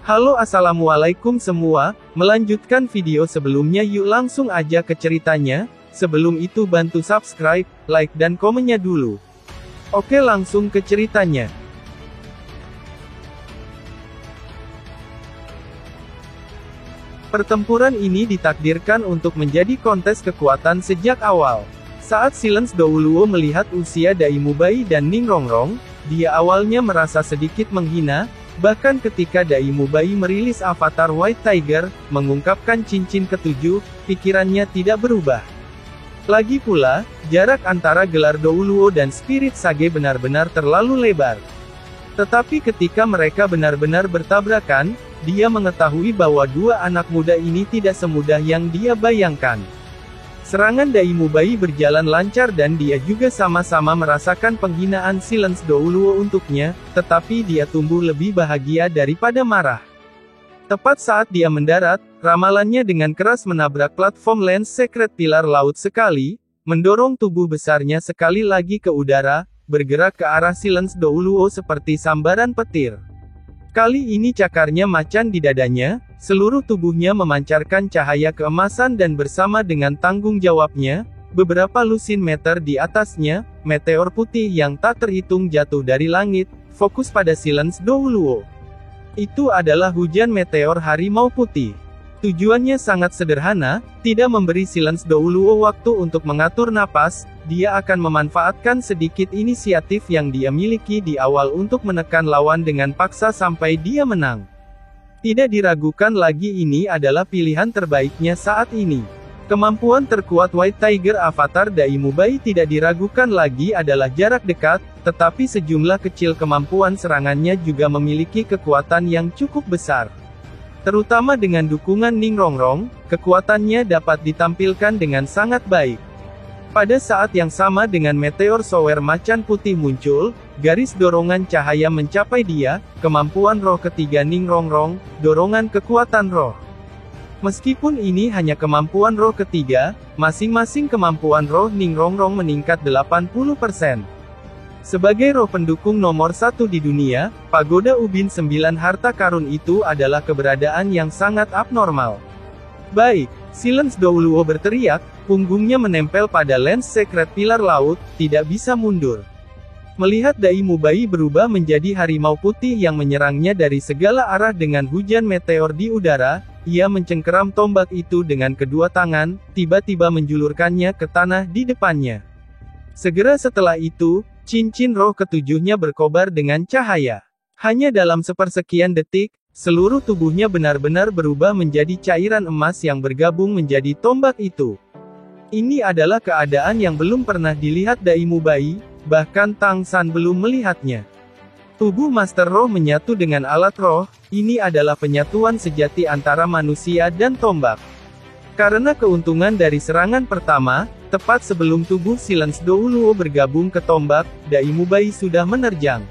Halo assalamualaikum semua, melanjutkan video sebelumnya yuk langsung aja ke ceritanya, sebelum itu bantu subscribe, like dan komennya dulu. Oke langsung ke ceritanya. Pertempuran ini ditakdirkan untuk menjadi kontes kekuatan sejak awal. Saat Silence Douluo melihat usia Dai Mubai dan Ning Rongrong, dia awalnya merasa sedikit menghina. Bahkan ketika Dai Mubai merilis avatar White Tiger, mengungkapkan cincin ketujuh, pikirannya tidak berubah. Lagi pula, jarak antara gelar Douluo dan Spirit Sage benar-benar terlalu lebar. Tetapi ketika mereka benar-benar bertabrakan, dia mengetahui bahwa dua anak muda ini tidak semudah yang dia bayangkan. Serangan Dai Mubai berjalan lancar dan dia juga sama-sama merasakan penghinaan Silence Douluo untuknya, tetapi dia tumbuh lebih bahagia daripada marah. Tepat saat dia mendarat, ramalannya dengan keras menabrak platform Lens Secret Pilar Laut sekali, mendorong tubuh besarnya sekali lagi ke udara, bergerak ke arah Silence Douluo seperti sambaran petir. Kali ini cakarnya macan di dadanya, seluruh tubuhnya memancarkan cahaya keemasan dan bersama dengan tanggung jawabnya, beberapa lusin meter di atasnya, meteor putih yang tak terhitung jatuh dari langit, fokus pada Silence Douluo. Itu adalah hujan meteor harimau putih. Tujuannya sangat sederhana, tidak memberi Silence Douluo waktu untuk mengatur napas, dia akan memanfaatkan sedikit inisiatif yang dia miliki di awal untuk menekan lawan dengan paksa sampai dia menang. Tidak diragukan lagi ini adalah pilihan terbaiknya saat ini. Kemampuan terkuat White Tiger Avatar Dai Mubai tidak diragukan lagi adalah jarak dekat, tetapi sejumlah kecil kemampuan serangannya juga memiliki kekuatan yang cukup besar. Terutama dengan dukungan Ning Rongrong, kekuatannya dapat ditampilkan dengan sangat baik. Pada saat yang sama dengan meteor shower macan putih muncul, garis dorongan cahaya mencapai dia, kemampuan roh ketiga Ning Rongrong, dorongan kekuatan roh. Meskipun ini hanya kemampuan roh ketiga, masing-masing kemampuan roh Ning Rongrong meningkat 80%. Sebagai roh pendukung nomor 1 di dunia, Pagoda Ubin 9 harta karun itu adalah keberadaan yang sangat abnormal. Baik, Silence Douluo berteriak, punggungnya menempel pada Lens Secret Pilar Laut, tidak bisa mundur. Melihat Dai Mubai berubah menjadi harimau putih yang menyerangnya dari segala arah dengan hujan meteor di udara, ia mencengkeram tombak itu dengan kedua tangan, tiba-tiba menjulurkannya ke tanah di depannya. Segera setelah itu, cincin roh ketujuhnya berkobar dengan cahaya. Hanya dalam sepersekian detik, seluruh tubuhnya benar-benar berubah menjadi cairan emas yang bergabung menjadi tombak itu. Ini adalah keadaan yang belum pernah dilihat Dai Mubai, bahkan Tang San belum melihatnya. Tubuh Master Roh menyatu dengan alat roh, ini adalah penyatuan sejati antara manusia dan tombak. Karena keuntungan dari serangan pertama, tepat sebelum tubuh Silence Douluo bergabung ke tombak, Dai Mubai sudah menerjang.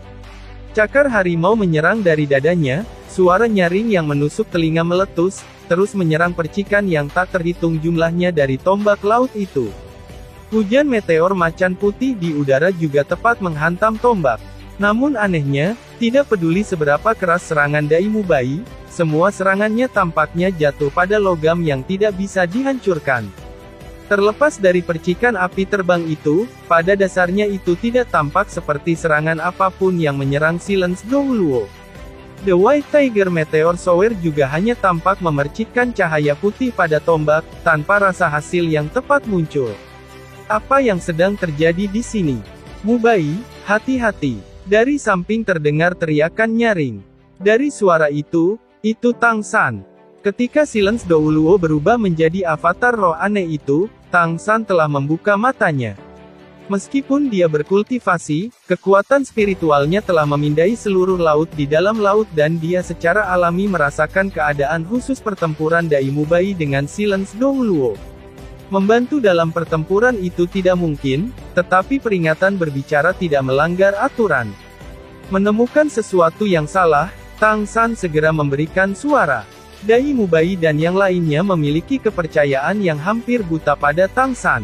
Cakar harimau menyerang dari dadanya, suara nyaring yang menusuk telinga meletus, terus menyerang percikan yang tak terhitung jumlahnya dari tombak laut itu. Hujan meteor macan putih di udara juga tepat menghantam tombak. Namun anehnya, tidak peduli seberapa keras serangan Dai Mubai, semua serangannya tampaknya jatuh pada logam yang tidak bisa dihancurkan. Terlepas dari percikan api terbang itu, pada dasarnya itu tidak tampak seperti serangan apapun yang menyerang Silence Douluo. The White Tiger Meteor Shower juga hanya tampak memercikkan cahaya putih pada tombak, tanpa rasa hasil yang tepat muncul. Apa yang sedang terjadi di sini? Mubai, hati-hati. Dari samping terdengar teriakan nyaring. Dari suara itu Tang San. Ketika Silence Douluo berubah menjadi avatar roh aneh itu, Tang San telah membuka matanya. Meskipun dia berkultivasi, kekuatan spiritualnya telah memindai seluruh laut di dalam laut dan dia secara alami merasakan keadaan khusus pertempuran Dai Mubai dengan Silence Douluo. Membantu dalam pertempuran itu tidak mungkin, tetapi peringatan berbicara tidak melanggar aturan. Menemukan sesuatu yang salah, Tang San segera memberikan suara. Dai Mubai dan yang lainnya memiliki kepercayaan yang hampir buta pada Tang San.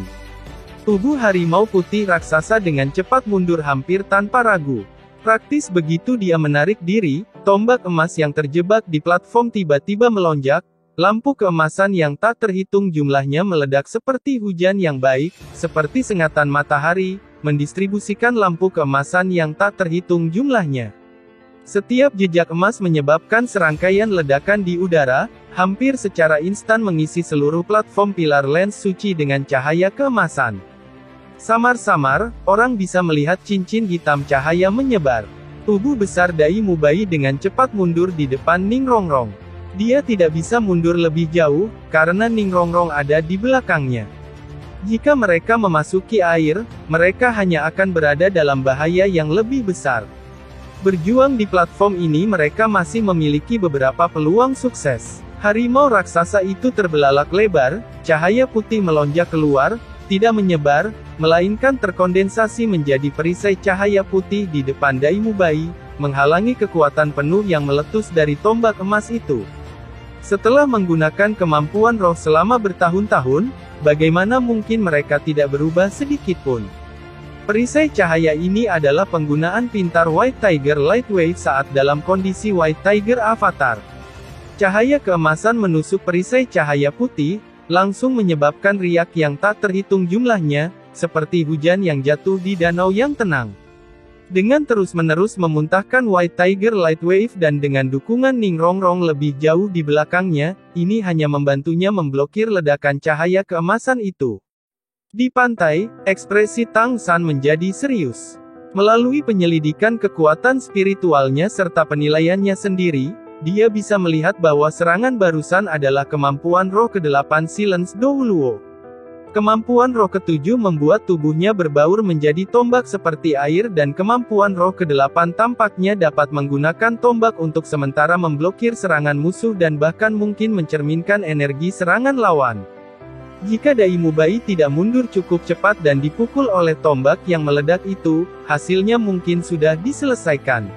Tubuh harimau putih raksasa dengan cepat mundur hampir tanpa ragu. Praktis begitu dia menarik diri, Tombak emas yang terjebak di platform tiba-tiba melonjak, lampu keemasan yang tak terhitung jumlahnya meledak seperti hujan yang baik, seperti sengatan matahari, mendistribusikan lampu keemasan yang tak terhitung jumlahnya. Setiap jejak emas menyebabkan serangkaian ledakan di udara, hampir secara instan mengisi seluruh platform pilar lens suci dengan cahaya keemasan. Samar-samar, orang bisa melihat cincin hitam cahaya menyebar. Tubuh besar Dai Mubai dengan cepat mundur di depan Ning Rongrong. Dia tidak bisa mundur lebih jauh, karena Ning Rongrong ada di belakangnya. Jika mereka memasuki air, mereka hanya akan berada dalam bahaya yang lebih besar. Berjuang di platform ini mereka masih memiliki beberapa peluang sukses. Harimau raksasa itu terbelalak lebar, cahaya putih melonjak keluar, tidak menyebar, melainkan terkondensasi menjadi perisai cahaya putih di depan Dai Mubai, menghalangi kekuatan penuh yang meletus dari tombak emas itu. Setelah menggunakan kemampuan roh selama bertahun-tahun, bagaimana mungkin mereka tidak berubah sedikit pun? Perisai cahaya ini adalah penggunaan pintar White Tiger Lightwave saat dalam kondisi White Tiger Avatar. Cahaya keemasan menusuk perisai cahaya putih, langsung menyebabkan riak yang tak terhitung jumlahnya, seperti hujan yang jatuh di danau yang tenang. Dengan terus-menerus memuntahkan White Tiger Lightwave dan dengan dukungan Ning Rongrong lebih jauh di belakangnya, ini hanya membantunya memblokir ledakan cahaya keemasan itu. Di pantai, ekspresi Tang San menjadi serius. Melalui penyelidikan kekuatan spiritualnya serta penilaiannya sendiri, dia bisa melihat bahwa serangan barusan adalah kemampuan roh ke-8 Silence Douluo. Kemampuan roh ke-7 membuat tubuhnya berbaur menjadi tombak seperti air dan kemampuan roh ke-8 tampaknya dapat menggunakan tombak untuk sementara memblokir serangan musuh dan bahkan mungkin mencerminkan energi serangan lawan. Jika Dai Mubai tidak mundur cukup cepat dan dipukul oleh tombak yang meledak itu, hasilnya mungkin sudah diselesaikan.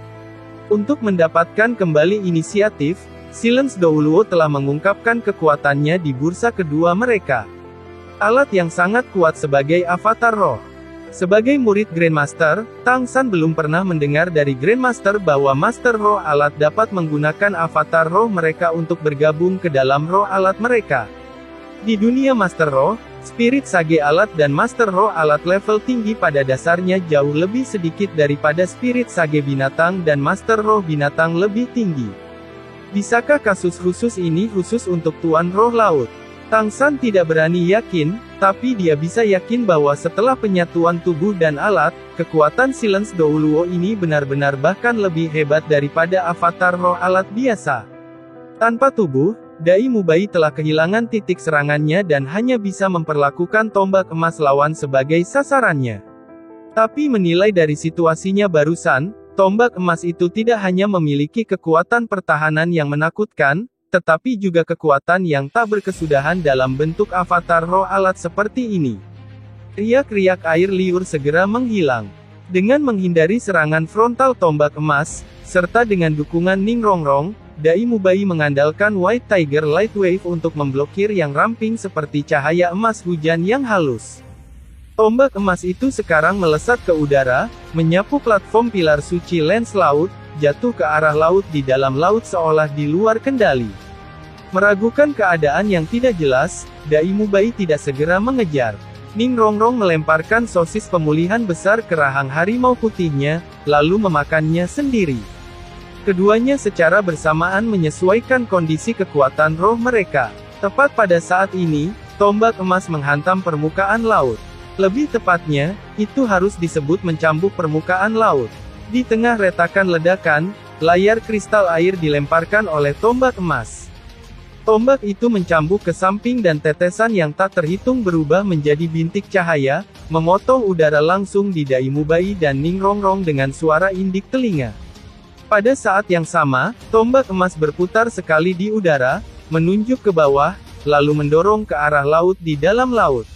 Untuk mendapatkan kembali inisiatif, Silence Douluo telah mengungkapkan kekuatannya di bursa kedua mereka. Alat yang sangat kuat sebagai avatar roh. Sebagai murid Grandmaster, Tang San belum pernah mendengar dari Grandmaster bahwa Master Roh alat dapat menggunakan avatar roh mereka untuk bergabung ke dalam roh alat mereka. Di dunia Master Roh, Spirit Sage alat dan Master Roh alat level tinggi pada dasarnya jauh lebih sedikit daripada Spirit Sage binatang dan Master Roh binatang lebih tinggi. Bisakah kasus khusus ini khusus untuk Tuan Roh Laut? Tang San tidak berani yakin, tapi dia bisa yakin bahwa setelah penyatuan tubuh dan alat, kekuatan Silence Douluo ini benar-benar bahkan lebih hebat daripada avatar roh alat biasa. Tanpa tubuh, Dai Mubai telah kehilangan titik serangannya dan hanya bisa memperlakukan tombak emas lawan sebagai sasarannya. Tapi menilai dari situasinya barusan, tombak emas itu tidak hanya memiliki kekuatan pertahanan yang menakutkan, tetapi juga kekuatan yang tak berkesudahan dalam bentuk avatar roh alat seperti ini. Riak-riak air liur segera menghilang. Dengan menghindari serangan frontal tombak emas, serta dengan dukungan Ning Rongrong, Dai Mubai mengandalkan White Tiger Lightwave untuk memblokir yang ramping seperti cahaya emas hujan yang halus. Tombak emas itu sekarang melesat ke udara, menyapu platform pilar suci lens laut, jatuh ke arah laut di dalam laut seolah di luar kendali. Meragukan keadaan yang tidak jelas, Dai Mubai tidak segera mengejar. Ning Rongrong melemparkan sosis pemulihan besar ke rahang harimau putihnya, lalu memakannya sendiri. Keduanya secara bersamaan menyesuaikan kondisi kekuatan roh mereka. Tepat pada saat ini, tombak emas menghantam permukaan laut. Lebih tepatnya, itu harus disebut mencambuk permukaan laut. Di tengah retakan ledakan, layar kristal air dilemparkan oleh tombak emas. Tombak itu mencambuk ke samping dan tetesan yang tak terhitung berubah menjadi bintik cahaya, memotong udara langsung di Dai Mubai dan Ning Rongrong dengan suara indik telinga. Pada saat yang sama, tombak emas berputar sekali di udara, menunjuk ke bawah, lalu mendorong ke arah laut di dalam laut.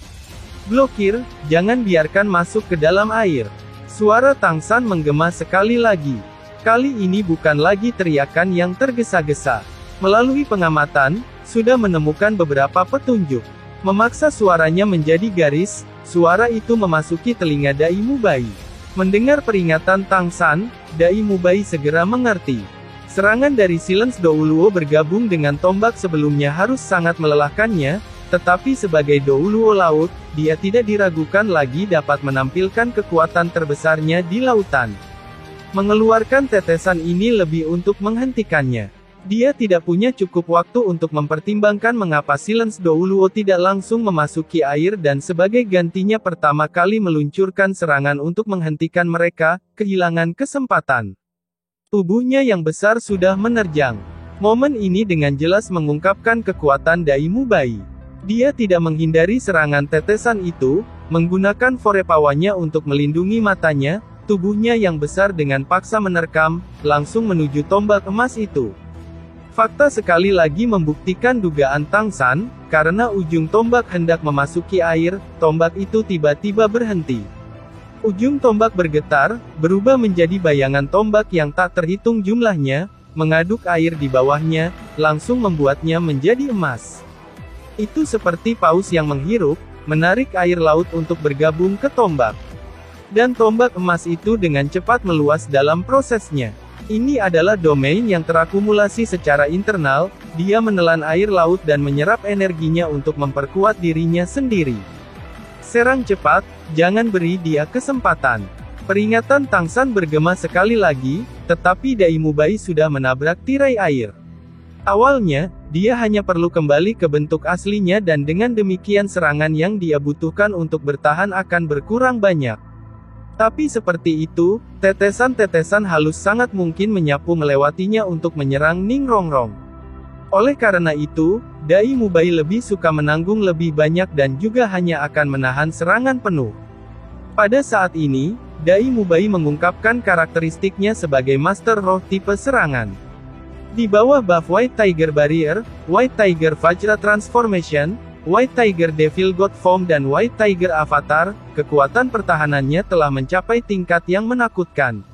Blokir, jangan biarkan masuk ke dalam air. Suara Tang San menggema sekali lagi. Kali ini bukan lagi teriakan yang tergesa-gesa. Melalui pengamatan, sudah menemukan beberapa petunjuk. Memaksa suaranya menjadi garis, suara itu memasuki telinga Dai Mubai. Mendengar peringatan Tang San, Dai Mubai segera mengerti. Serangan dari Silence Douluo bergabung dengan tombak sebelumnya harus sangat melelahkannya, tetapi sebagai Douluo laut, dia tidak diragukan lagi dapat menampilkan kekuatan terbesarnya di lautan. Mengeluarkan tetesan ini lebih untuk menghentikannya. Dia tidak punya cukup waktu untuk mempertimbangkan mengapa Silence Douluo tidak langsung memasuki air dan sebagai gantinya pertama kali meluncurkan serangan untuk menghentikan mereka, kehilangan kesempatan. Tubuhnya yang besar sudah menerjang. Momen ini dengan jelas mengungkapkan kekuatan Dai Mubai. Dia tidak menghindari serangan tetesan itu, menggunakan forepawanya untuk melindungi matanya, tubuhnya yang besar dengan paksa menerkam, langsung menuju tombak emas itu. Fakta sekali lagi membuktikan dugaan Tang San, karena ujung tombak hendak memasuki air, tombak itu tiba-tiba berhenti. Ujung tombak bergetar, berubah menjadi bayangan tombak yang tak terhitung jumlahnya, mengaduk air di bawahnya, langsung membuatnya menjadi emas. Itu seperti paus yang menghirup, menarik air laut untuk bergabung ke tombak. Dan tombak emas itu dengan cepat meluas dalam prosesnya. Ini adalah domain yang terakumulasi secara internal, dia menelan air laut dan menyerap energinya untuk memperkuat dirinya sendiri. Serang cepat, jangan beri dia kesempatan. Peringatan Tang San bergema sekali lagi, tetapi Dai Mubai sudah menabrak tirai air. Awalnya, dia hanya perlu kembali ke bentuk aslinya dan dengan demikian serangan yang dia butuhkan untuk bertahan akan berkurang banyak. Tapi seperti itu, tetesan-tetesan halus sangat mungkin menyapu melewatinya untuk menyerang Ning Rongrong. Oleh karena itu, Dai Mubai lebih suka menanggung lebih banyak dan juga hanya akan menahan serangan penuh. Pada saat ini, Dai Mubai mengungkapkan karakteristiknya sebagai Master Roh tipe serangan. Di bawah buff White Tiger Barrier, White Tiger Vajra Transformation, White Tiger Devil God Form dan White Tiger Avatar, kekuatan pertahanannya telah mencapai tingkat yang menakutkan.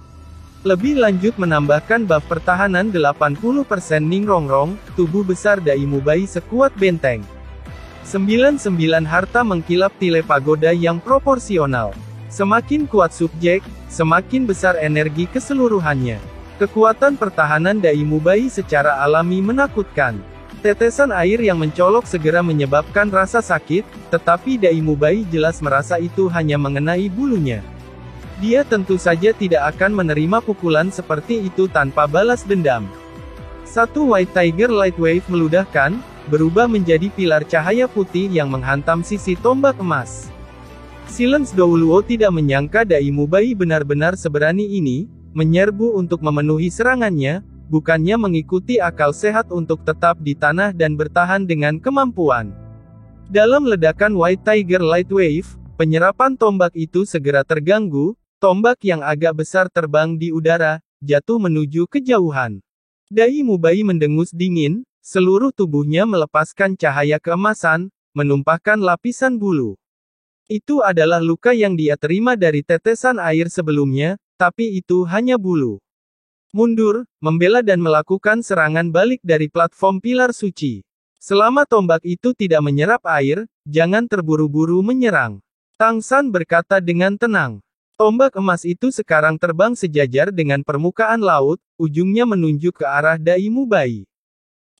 Lebih lanjut menambahkan buff pertahanan 80% Ning Rongrong, tubuh besar Dai Mubai sekuat benteng. 99 harta mengkilap tile pagoda yang proporsional. Semakin kuat subjek, semakin besar energi keseluruhannya. Kekuatan pertahanan Dai Mubai secara alami menakutkan. Tetesan air yang mencolok segera menyebabkan rasa sakit, tetapi Dai Mubai jelas merasa itu hanya mengenai bulunya. Dia tentu saja tidak akan menerima pukulan seperti itu tanpa balas dendam. Satu White Tiger Light Wave meludahkan, berubah menjadi pilar cahaya putih yang menghantam sisi tombak emas. Silence Douluo tidak menyangka Dai Mubai benar-benar seberani ini, menyerbu untuk memenuhi serangannya, bukannya mengikuti akal sehat untuk tetap di tanah dan bertahan dengan kemampuan. Dalam ledakan White Tiger Light Wave, penyerapan tombak itu segera terganggu, tombak yang agak besar terbang di udara, jatuh menuju kejauhan. Dai Mubai mendengus dingin, seluruh tubuhnya melepaskan cahaya keemasan, menumpahkan lapisan bulu. Itu adalah luka yang dia terima dari tetesan air sebelumnya, tapi itu hanya bulu. Mundur, membela dan melakukan serangan balik dari platform pilar suci. Selama tombak itu tidak menyerap air, jangan terburu-buru menyerang. Tang San berkata dengan tenang. Tombak emas itu sekarang terbang sejajar dengan permukaan laut, ujungnya menunjuk ke arah Dai Mubai.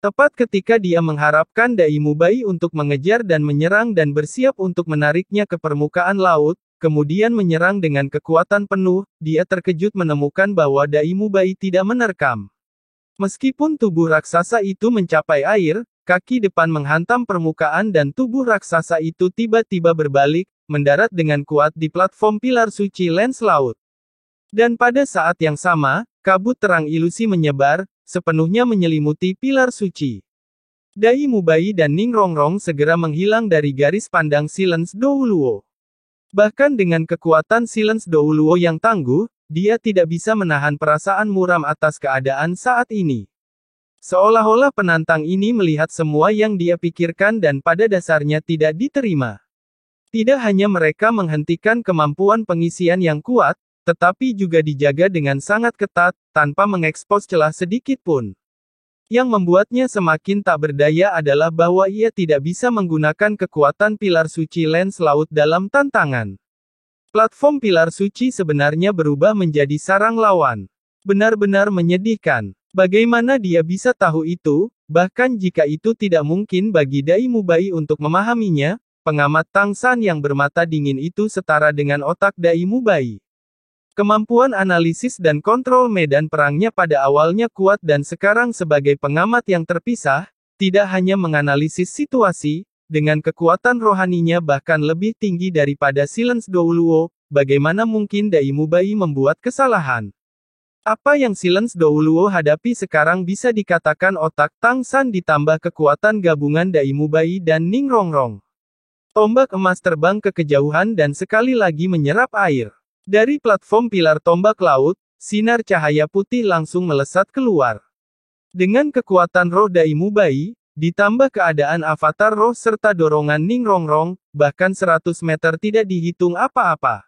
Tepat ketika dia mengharapkan Dai Mubai untuk mengejar dan menyerang dan bersiap untuk menariknya ke permukaan laut, kemudian menyerang dengan kekuatan penuh, dia terkejut menemukan bahwa Dai Mubai tidak menerkam. Meskipun tubuh raksasa itu mencapai air, kaki depan menghantam permukaan dan tubuh raksasa itu tiba-tiba berbalik, mendarat dengan kuat di platform pilar suci lens laut. Dan pada saat yang sama, kabut terang ilusi menyebar, sepenuhnya menyelimuti pilar suci. Dai Mubai dan Ning Rongrong segera menghilang dari garis pandang Silence Douluo. Bahkan dengan kekuatan Silence Douluo yang tangguh, dia tidak bisa menahan perasaan muram atas keadaan saat ini. Seolah-olah penantang ini melihat semua yang dia pikirkan dan pada dasarnya tidak diterima. Tidak hanya mereka menghentikan kemampuan pengisian yang kuat, tetapi juga dijaga dengan sangat ketat, tanpa mengekspos celah sedikit pun. Yang membuatnya semakin tak berdaya adalah bahwa ia tidak bisa menggunakan kekuatan pilar suci lens laut dalam tantangan. Platform pilar suci sebenarnya berubah menjadi sarang lawan. Benar-benar menyedihkan. Bagaimana dia bisa tahu itu, bahkan jika itu tidak mungkin bagi Dai Mubai untuk memahaminya, pengamat Tang San yang bermata dingin itu setara dengan otak Dai Mubai. Kemampuan analisis dan kontrol medan perangnya pada awalnya kuat dan sekarang sebagai pengamat yang terpisah, tidak hanya menganalisis situasi, dengan kekuatan rohaninya bahkan lebih tinggi daripada Silence Douluo, bagaimana mungkin Dai Mubai membuat kesalahan? Apa yang Silence Douluo hadapi sekarang bisa dikatakan otak Tang San ditambah kekuatan gabungan Dai Mubai dan Ning Rongrong. Tombak emas terbang ke kejauhan dan sekali lagi menyerap air. Dari platform pilar tombak laut, sinar cahaya putih langsung melesat keluar. Dengan kekuatan roh Dai Mubai, ditambah keadaan avatar roh serta dorongan Ning Rongrong, bahkan 100 meter tidak dihitung apa-apa.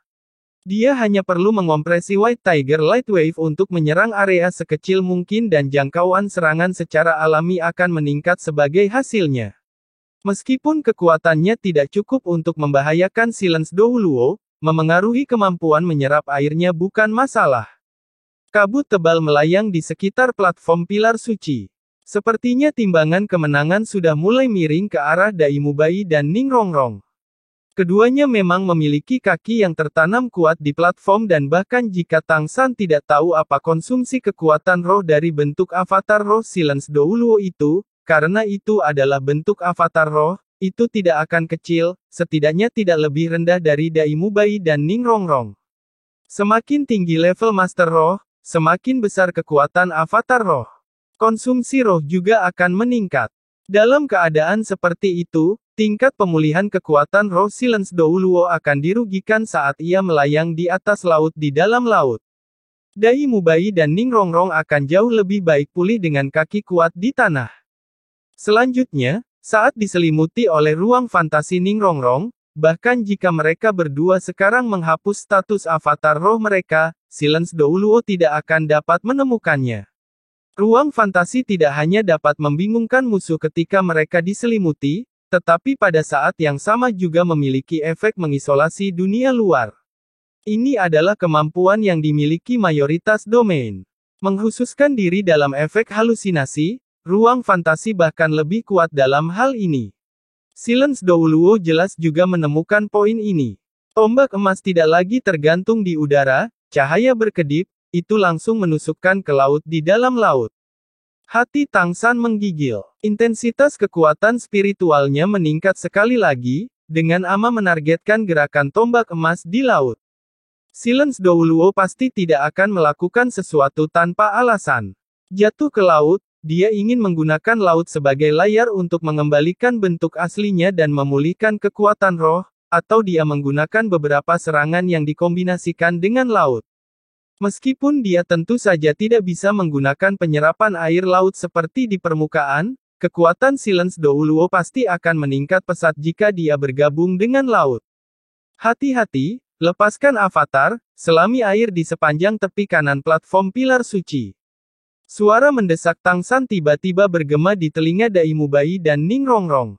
Dia hanya perlu mengompresi White Tiger Light Wave untuk menyerang area sekecil mungkin dan jangkauan serangan secara alami akan meningkat sebagai hasilnya. Meskipun kekuatannya tidak cukup untuk membahayakan Silence Douluo, memengaruhi kemampuan menyerap airnya bukan masalah. Kabut tebal melayang di sekitar platform pilar suci. Sepertinya timbangan kemenangan sudah mulai miring ke arah Dai Mubai dan Ning Rongrong. Keduanya memang memiliki kaki yang tertanam kuat di platform dan bahkan jika Tang San tidak tahu apa konsumsi kekuatan roh dari bentuk avatar roh Silence Douluo itu, karena itu adalah bentuk avatar roh, itu tidak akan kecil, setidaknya tidak lebih rendah dari Dai Mubai dan Ning Rongrong. Semakin tinggi level Master Roh, semakin besar kekuatan avatar roh. Konsumsi roh juga akan meningkat. Dalam keadaan seperti itu, tingkat pemulihan kekuatan roh Silence Douluo akan dirugikan saat ia melayang di atas laut di dalam laut. Dai Mubai dan Ning Rongrong akan jauh lebih baik pulih dengan kaki kuat di tanah. Selanjutnya, saat diselimuti oleh ruang fantasi Ning Rongrong, bahkan jika mereka berdua sekarang menghapus status avatar roh mereka, Silence Douluo tidak akan dapat menemukannya. Ruang fantasi tidak hanya dapat membingungkan musuh ketika mereka diselimuti, tetapi pada saat yang sama juga memiliki efek mengisolasi dunia luar. Ini adalah kemampuan yang dimiliki mayoritas domain. Mengkhususkan diri dalam efek halusinasi, ruang fantasi bahkan lebih kuat dalam hal ini. Silence Douluo jelas juga menemukan poin ini. Tombak emas tidak lagi tergantung di udara, cahaya berkedip, itu langsung menusukkan ke laut di dalam laut. Hati Tang San menggigil. Intensitas kekuatan spiritualnya meningkat sekali lagi, dengan ama menargetkan gerakan tombak emas di laut. Silence Douluo pasti tidak akan melakukan sesuatu tanpa alasan. Jatuh ke laut, dia ingin menggunakan laut sebagai layar untuk mengembalikan bentuk aslinya dan memulihkan kekuatan roh, atau dia menggunakan beberapa serangan yang dikombinasikan dengan laut. Meskipun dia tentu saja tidak bisa menggunakan penyerapan air laut seperti di permukaan, kekuatan Silence Douluo pasti akan meningkat pesat jika dia bergabung dengan laut. Hati-hati, lepaskan avatar, selami air di sepanjang tepi kanan platform pilar suci. Suara mendesak Tang San tiba-tiba bergema di telinga Dai Mubai dan Ning Rongrong.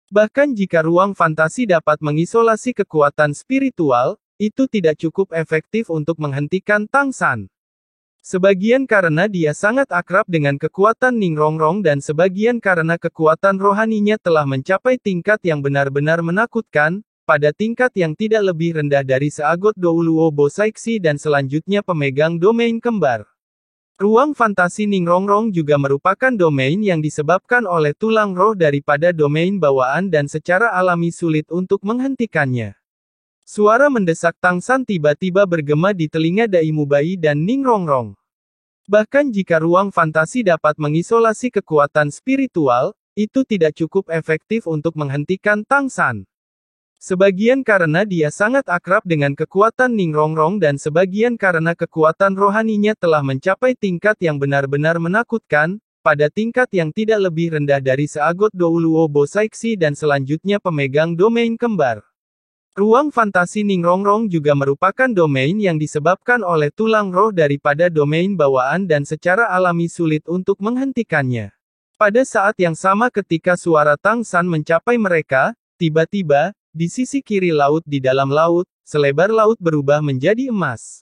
Bahkan jika ruang fantasi dapat mengisolasi kekuatan spiritual, itu tidak cukup efektif untuk menghentikan Tang San. Sebagian karena dia sangat akrab dengan kekuatan Ning Rongrong dan sebagian karena kekuatan rohaninya telah mencapai tingkat yang benar-benar menakutkan, pada tingkat yang tidak lebih rendah dari Seagot Douluo Bosaiksi dan selanjutnya pemegang domain kembar. Ruang fantasi Ning Rongrong juga merupakan domain yang disebabkan oleh tulang roh daripada domain bawaan dan secara alami sulit untuk menghentikannya. Suara mendesak Tang San tiba-tiba bergema di telinga Dai Mubai dan Ning Rongrong. Bahkan jika ruang fantasi dapat mengisolasi kekuatan spiritual, itu tidak cukup efektif untuk menghentikan Tang San. Sebagian karena dia sangat akrab dengan kekuatan Ning Rongrong dan sebagian karena kekuatan rohaninya telah mencapai tingkat yang benar-benar menakutkan, pada tingkat yang tidak lebih rendah dari Seagot Douluo Bosaiksi dan selanjutnya pemegang domain kembar. Ruang fantasi Ning Rongrong juga merupakan domain yang disebabkan oleh tulang roh daripada domain bawaan dan secara alami sulit untuk menghentikannya. Pada saat yang sama ketika suara Tang San mencapai mereka, tiba-tiba, di sisi kiri laut di dalam laut, selebar laut berubah menjadi emas.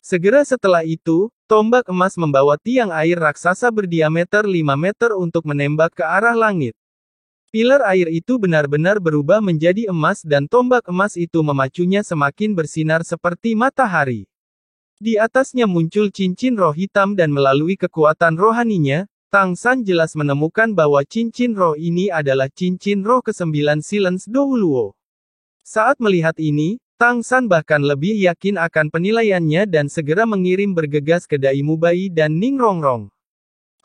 Segera setelah itu, tombak emas membawa tiang air raksasa berdiameter 5 meter untuk menembak ke arah langit. Pilar air itu benar-benar berubah menjadi emas dan tombak emas itu memacunya semakin bersinar seperti matahari. Di atasnya muncul cincin roh hitam dan melalui kekuatan rohaninya, Tang San jelas menemukan bahwa cincin roh ini adalah cincin roh ke-9 Silence Douluo. Saat melihat ini, Tang San bahkan lebih yakin akan penilaiannya dan segera mengirim bergegas ke Dai Mubai dan Ning Rongrong.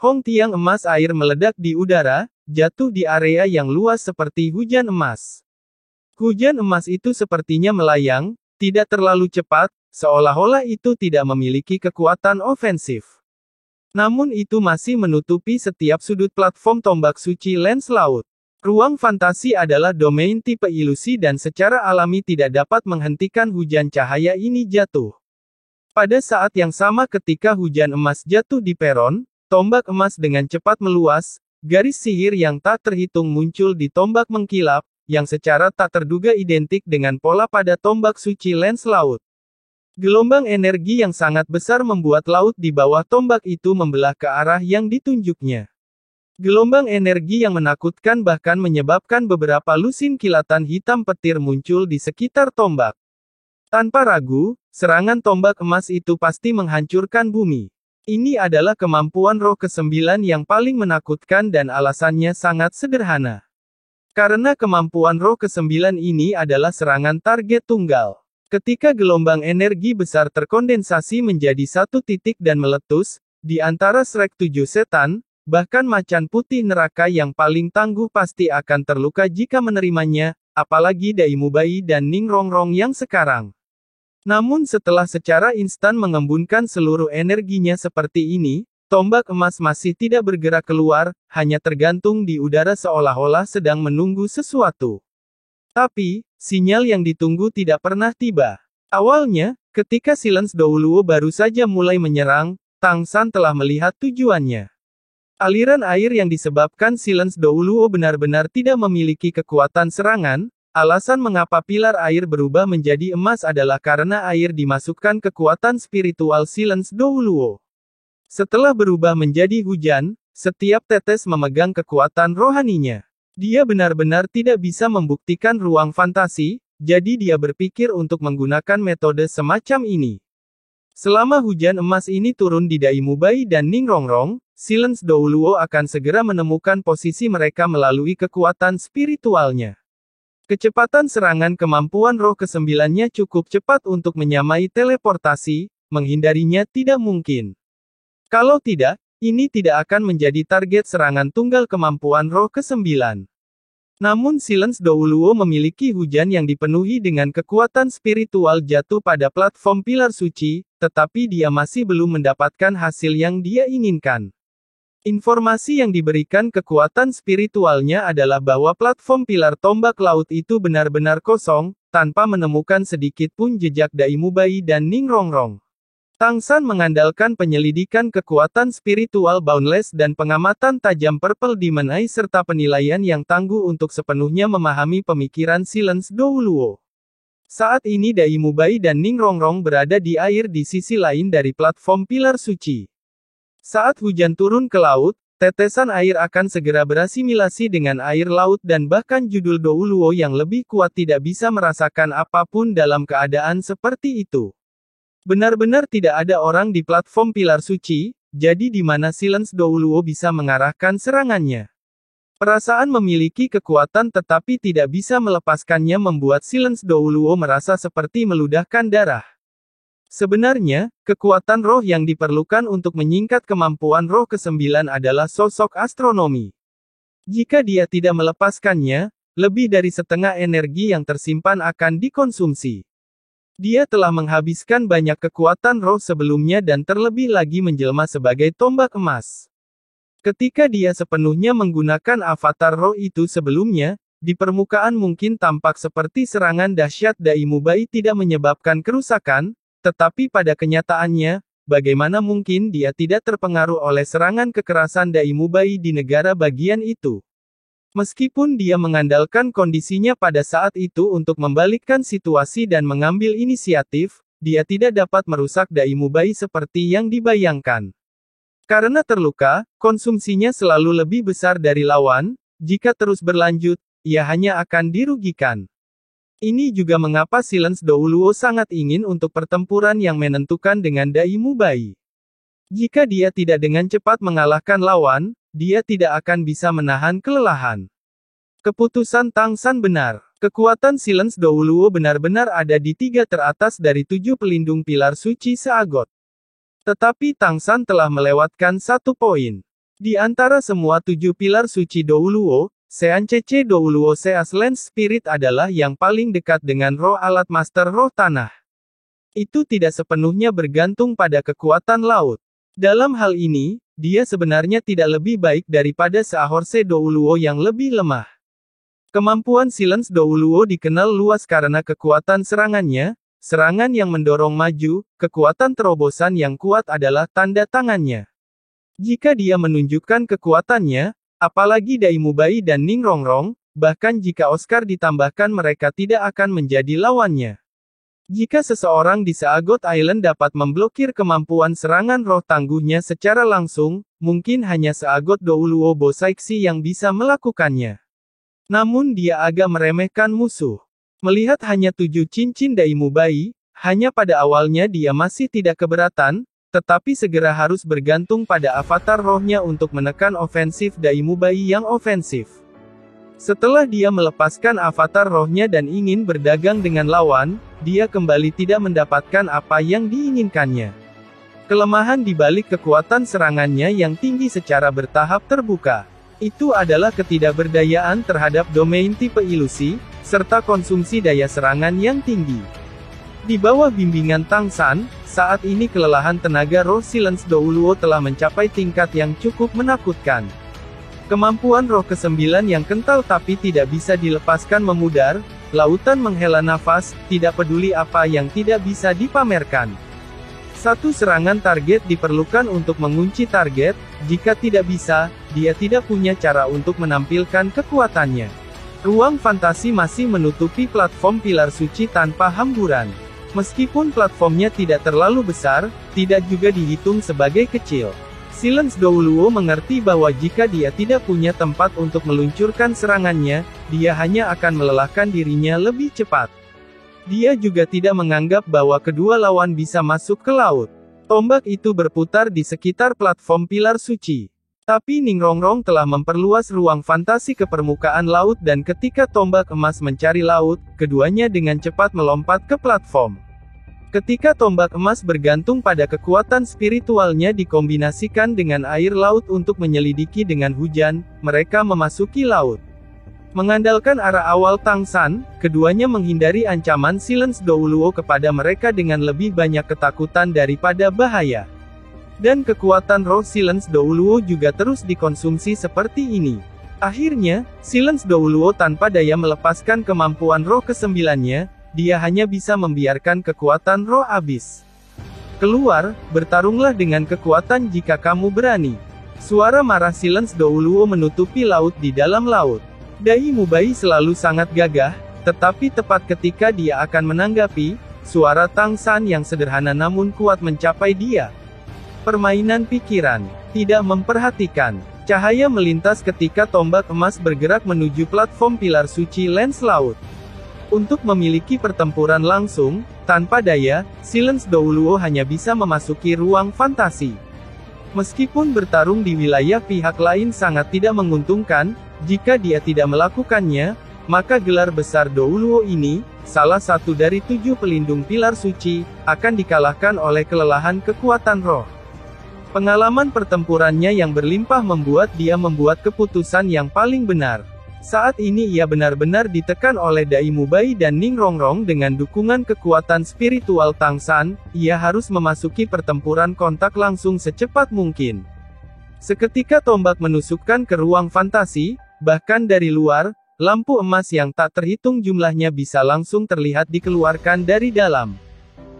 Hong tiang emas air meledak di udara, jatuh di area yang luas seperti hujan emas. Hujan emas itu sepertinya melayang, tidak terlalu cepat, seolah-olah itu tidak memiliki kekuatan ofensif. Namun itu masih menutupi setiap sudut platform tombak suci lens laut. Ruang fantasi adalah domain tipe ilusi dan secara alami tidak dapat menghentikan hujan cahaya ini jatuh. Pada saat yang sama ketika hujan emas jatuh di peron, tombak emas dengan cepat meluas, garis sihir yang tak terhitung muncul di tombak mengkilap, yang secara tak terduga identik dengan pola pada tombak suci lens laut. Gelombang energi yang sangat besar membuat laut di bawah tombak itu membelah ke arah yang ditunjuknya. Gelombang energi yang menakutkan bahkan menyebabkan beberapa lusin kilatan hitam petir muncul di sekitar tombak. Tanpa ragu, serangan tombak emas itu pasti menghancurkan bumi. Ini adalah kemampuan roh ke-9 yang paling menakutkan dan alasannya sangat sederhana. Karena kemampuan roh ke-9 ini adalah serangan target tunggal. Ketika gelombang energi besar terkondensasi menjadi satu titik dan meletus, di antara Shrek 7 setan, bahkan macan putih neraka yang paling tangguh pasti akan terluka jika menerimanya, apalagi Dai Mubai dan Ning Rongrong yang sekarang. Namun setelah secara instan mengembunkan seluruh energinya seperti ini, tombak emas masih tidak bergerak keluar, hanya tergantung di udara seolah-olah sedang menunggu sesuatu. Tapi, sinyal yang ditunggu tidak pernah tiba. Awalnya, ketika Silence Douluo baru saja mulai menyerang, Tang San telah melihat tujuannya. Aliran air yang disebabkan Silence Douluo benar-benar tidak memiliki kekuatan serangan, alasan mengapa pilar air berubah menjadi emas adalah karena air dimasukkan kekuatan spiritual Silence Douluo. Setelah berubah menjadi hujan, setiap tetes memegang kekuatan rohaninya. Dia benar-benar tidak bisa membuktikan ruang fantasi, jadi dia berpikir untuk menggunakan metode semacam ini. Selama hujan emas ini turun di Dai Mubai dan Ning Rongrong, Silence Douluo akan segera menemukan posisi mereka melalui kekuatan spiritualnya. Kecepatan serangan kemampuan roh ke-9-nya cukup cepat untuk menyamai teleportasi, menghindarinya tidak mungkin. Kalau tidak, ini tidak akan menjadi target serangan tunggal kemampuan roh ke-9. Namun Silence Douluo memiliki hujan yang dipenuhi dengan kekuatan spiritual jatuh pada platform pilar suci, tetapi dia masih belum mendapatkan hasil yang dia inginkan. Informasi yang diberikan kekuatan spiritualnya adalah bahwa platform pilar tombak laut itu benar-benar kosong, tanpa menemukan sedikit pun jejak Dai Mubai dan Ning Rongrong. Tang San mengandalkan penyelidikan kekuatan spiritual Boundless dan pengamatan tajam Purple Demon Eye serta penilaian yang tangguh untuk sepenuhnya memahami pemikiran Silence Douluo. Saat ini Dai Mubai dan Ning Rongrong berada di air di sisi lain dari platform pilar suci. Saat hujan turun ke laut, tetesan air akan segera berasimilasi dengan air laut dan bahkan judul Douluo yang lebih kuat tidak bisa merasakan apapun dalam keadaan seperti itu. Benar-benar tidak ada orang di platform pilar suci, jadi di mana Silence Douluo bisa mengarahkan serangannya. Perasaan memiliki kekuatan tetapi tidak bisa melepaskannya membuat Silence Douluo merasa seperti meludahkan darah. Sebenarnya, kekuatan roh yang diperlukan untuk menyingkat kemampuan roh ke-9 adalah sosok astronomi. Jika dia tidak melepaskannya, lebih dari setengah energi yang tersimpan akan dikonsumsi. Dia telah menghabiskan banyak kekuatan roh sebelumnya dan terlebih lagi menjelma sebagai tombak emas. Ketika dia sepenuhnya menggunakan avatar roh itu sebelumnya, di permukaan mungkin tampak seperti serangan dahsyat Dai Mubai tidak menyebabkan kerusakan, tetapi pada kenyataannya, bagaimana mungkin dia tidak terpengaruh oleh serangan kekerasan Dai Mubai di negara bagian itu? Meskipun dia mengandalkan kondisinya pada saat itu untuk membalikkan situasi dan mengambil inisiatif, dia tidak dapat merusak Dai Mubai seperti yang dibayangkan. Karena terluka, konsumsinya selalu lebih besar dari lawan, jika terus berlanjut, ia hanya akan dirugikan. Ini juga mengapa Silence Douluo sangat ingin untuk pertempuran yang menentukan dengan Dai Mubai. Jika dia tidak dengan cepat mengalahkan lawan, dia tidak akan bisa menahan kelelahan. Keputusan Tang San benar. Kekuatan Silence Douluo benar-benar ada di 3 teratas dari 7 pelindung pilar suci seagot. Tetapi Tang San telah melewatkan 1 poin. Di antara semua 7 pilar suci Douluo, Sean Cece Douluo Seas Lens Spirit adalah yang paling dekat dengan roh alat master roh tanah. Itu tidak sepenuhnya bergantung pada kekuatan laut. Dalam hal ini, dia sebenarnya tidak lebih baik daripada Seahorse Douluo yang lebih lemah. Kemampuan Silence Douluo dikenal luas karena kekuatan serangannya, serangan yang mendorong maju, kekuatan terobosan yang kuat adalah tanda tangannya. Jika dia menunjukkan kekuatannya, apalagi Dai Mubai dan Ning Rongrong, bahkan jika Oscar ditambahkan mereka tidak akan menjadi lawannya. Jika seseorang di Seagot Island dapat memblokir kemampuan serangan roh tangguhnya secara langsung, mungkin hanya Seagot Douluo Bosaiksi yang bisa melakukannya. Namun dia agak meremehkan musuh. Melihat hanya 7 cincin Dai Mubai, hanya pada awalnya dia masih tidak keberatan, tetapi segera harus bergantung pada avatar rohnya untuk menekan ofensif Dai Mubai yang ofensif. Setelah dia melepaskan avatar rohnya dan ingin berdagang dengan lawan, dia kembali tidak mendapatkan apa yang diinginkannya. Kelemahan di balik kekuatan serangannya yang tinggi secara bertahap terbuka. Itu adalah ketidakberdayaan terhadap domain tipe ilusi, serta konsumsi daya serangan yang tinggi. Di bawah bimbingan Tang San, saat ini kelelahan tenaga roh Silence Douluo telah mencapai tingkat yang cukup menakutkan. Kemampuan roh ke-9 yang kental tapi tidak bisa dilepaskan memudar, lautan menghela nafas, tidak peduli apa yang tidak bisa dipamerkan. Satu serangan target diperlukan untuk mengunci target, jika tidak bisa, dia tidak punya cara untuk menampilkan kekuatannya. Ruang fantasi masih menutupi platform pilar suci tanpa hamburan. Meskipun platformnya tidak terlalu besar, tidak juga dihitung sebagai kecil. Silence Douluo mengerti bahwa jika dia tidak punya tempat untuk meluncurkan serangannya, dia hanya akan melelahkan dirinya lebih cepat. Dia juga tidak menganggap bahwa kedua lawan bisa masuk ke laut. Tombak itu berputar di sekitar platform pilar suci. Tapi Ning Rongrong telah memperluas ruang fantasi ke permukaan laut dan ketika tombak emas mencari laut, keduanya dengan cepat melompat ke platform. Ketika tombak emas bergantung pada kekuatan spiritualnya dikombinasikan dengan air laut untuk menyelidiki dengan hujan, mereka memasuki laut. Mengandalkan arah awal Tang San, keduanya menghindari ancaman Silence Douluo kepada mereka dengan lebih banyak ketakutan daripada bahaya. Dan kekuatan roh Silence Douluo juga terus dikonsumsi seperti ini. Akhirnya, Silence Douluo tanpa daya melepaskan kemampuan roh ke-9-nya, dia hanya bisa membiarkan kekuatan roh abis. Keluar, bertarunglah dengan kekuatan jika kamu berani. Suara marah Silence Douluo menutupi laut di dalam laut. Dai Mubai selalu sangat gagah, tetapi tepat ketika dia akan menanggapi, suara Tang San yang sederhana namun kuat mencapai dia. Permainan pikiran, tidak memperhatikan. Cahaya melintas ketika tombak emas bergerak menuju platform pilar suci lens laut. Untuk memiliki pertempuran langsung, tanpa daya, Silence Douluo hanya bisa memasuki ruang fantasi. Meskipun bertarung di wilayah pihak lain sangat tidak menguntungkan, jika dia tidak melakukannya, maka gelar besar Douluo ini, salah satu dari 7 pelindung pilar suci, akan dikalahkan oleh kelelahan kekuatan roh. Pengalaman pertempurannya yang berlimpah membuat dia membuat keputusan yang paling benar. Saat ini ia benar-benar ditekan oleh Dai Mubai dan Ning Rongrong dengan dukungan kekuatan spiritual Tang San, ia harus memasuki pertempuran kontak langsung secepat mungkin. Seketika tombak menusukkan ke ruang fantasi, bahkan dari luar, lampu emas yang tak terhitung jumlahnya bisa langsung terlihat dikeluarkan dari dalam.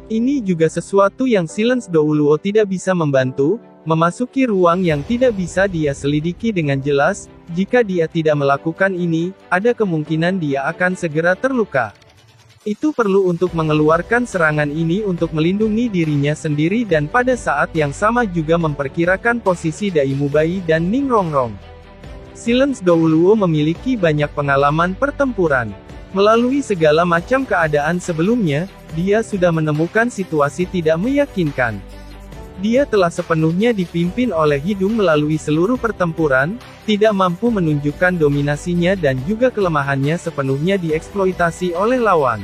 Ini juga sesuatu yang Silence Douluo tidak bisa membantu, memasuki ruang yang tidak bisa dia selidiki dengan jelas. Jika dia tidak melakukan ini, ada kemungkinan dia akan segera terluka. Itu perlu untuk mengeluarkan serangan ini untuk melindungi dirinya sendiri dan pada saat yang sama juga memperkirakan posisi Dai Mubai dan Ning Rongrong. Silence Douluo memiliki banyak pengalaman pertempuran. Melalui segala macam keadaan sebelumnya, dia sudah menemukan situasi tidak meyakinkan. Dia telah sepenuhnya dipimpin oleh hidung melalui seluruh pertempuran, tidak mampu menunjukkan dominasinya dan juga kelemahannya sepenuhnya dieksploitasi oleh lawan.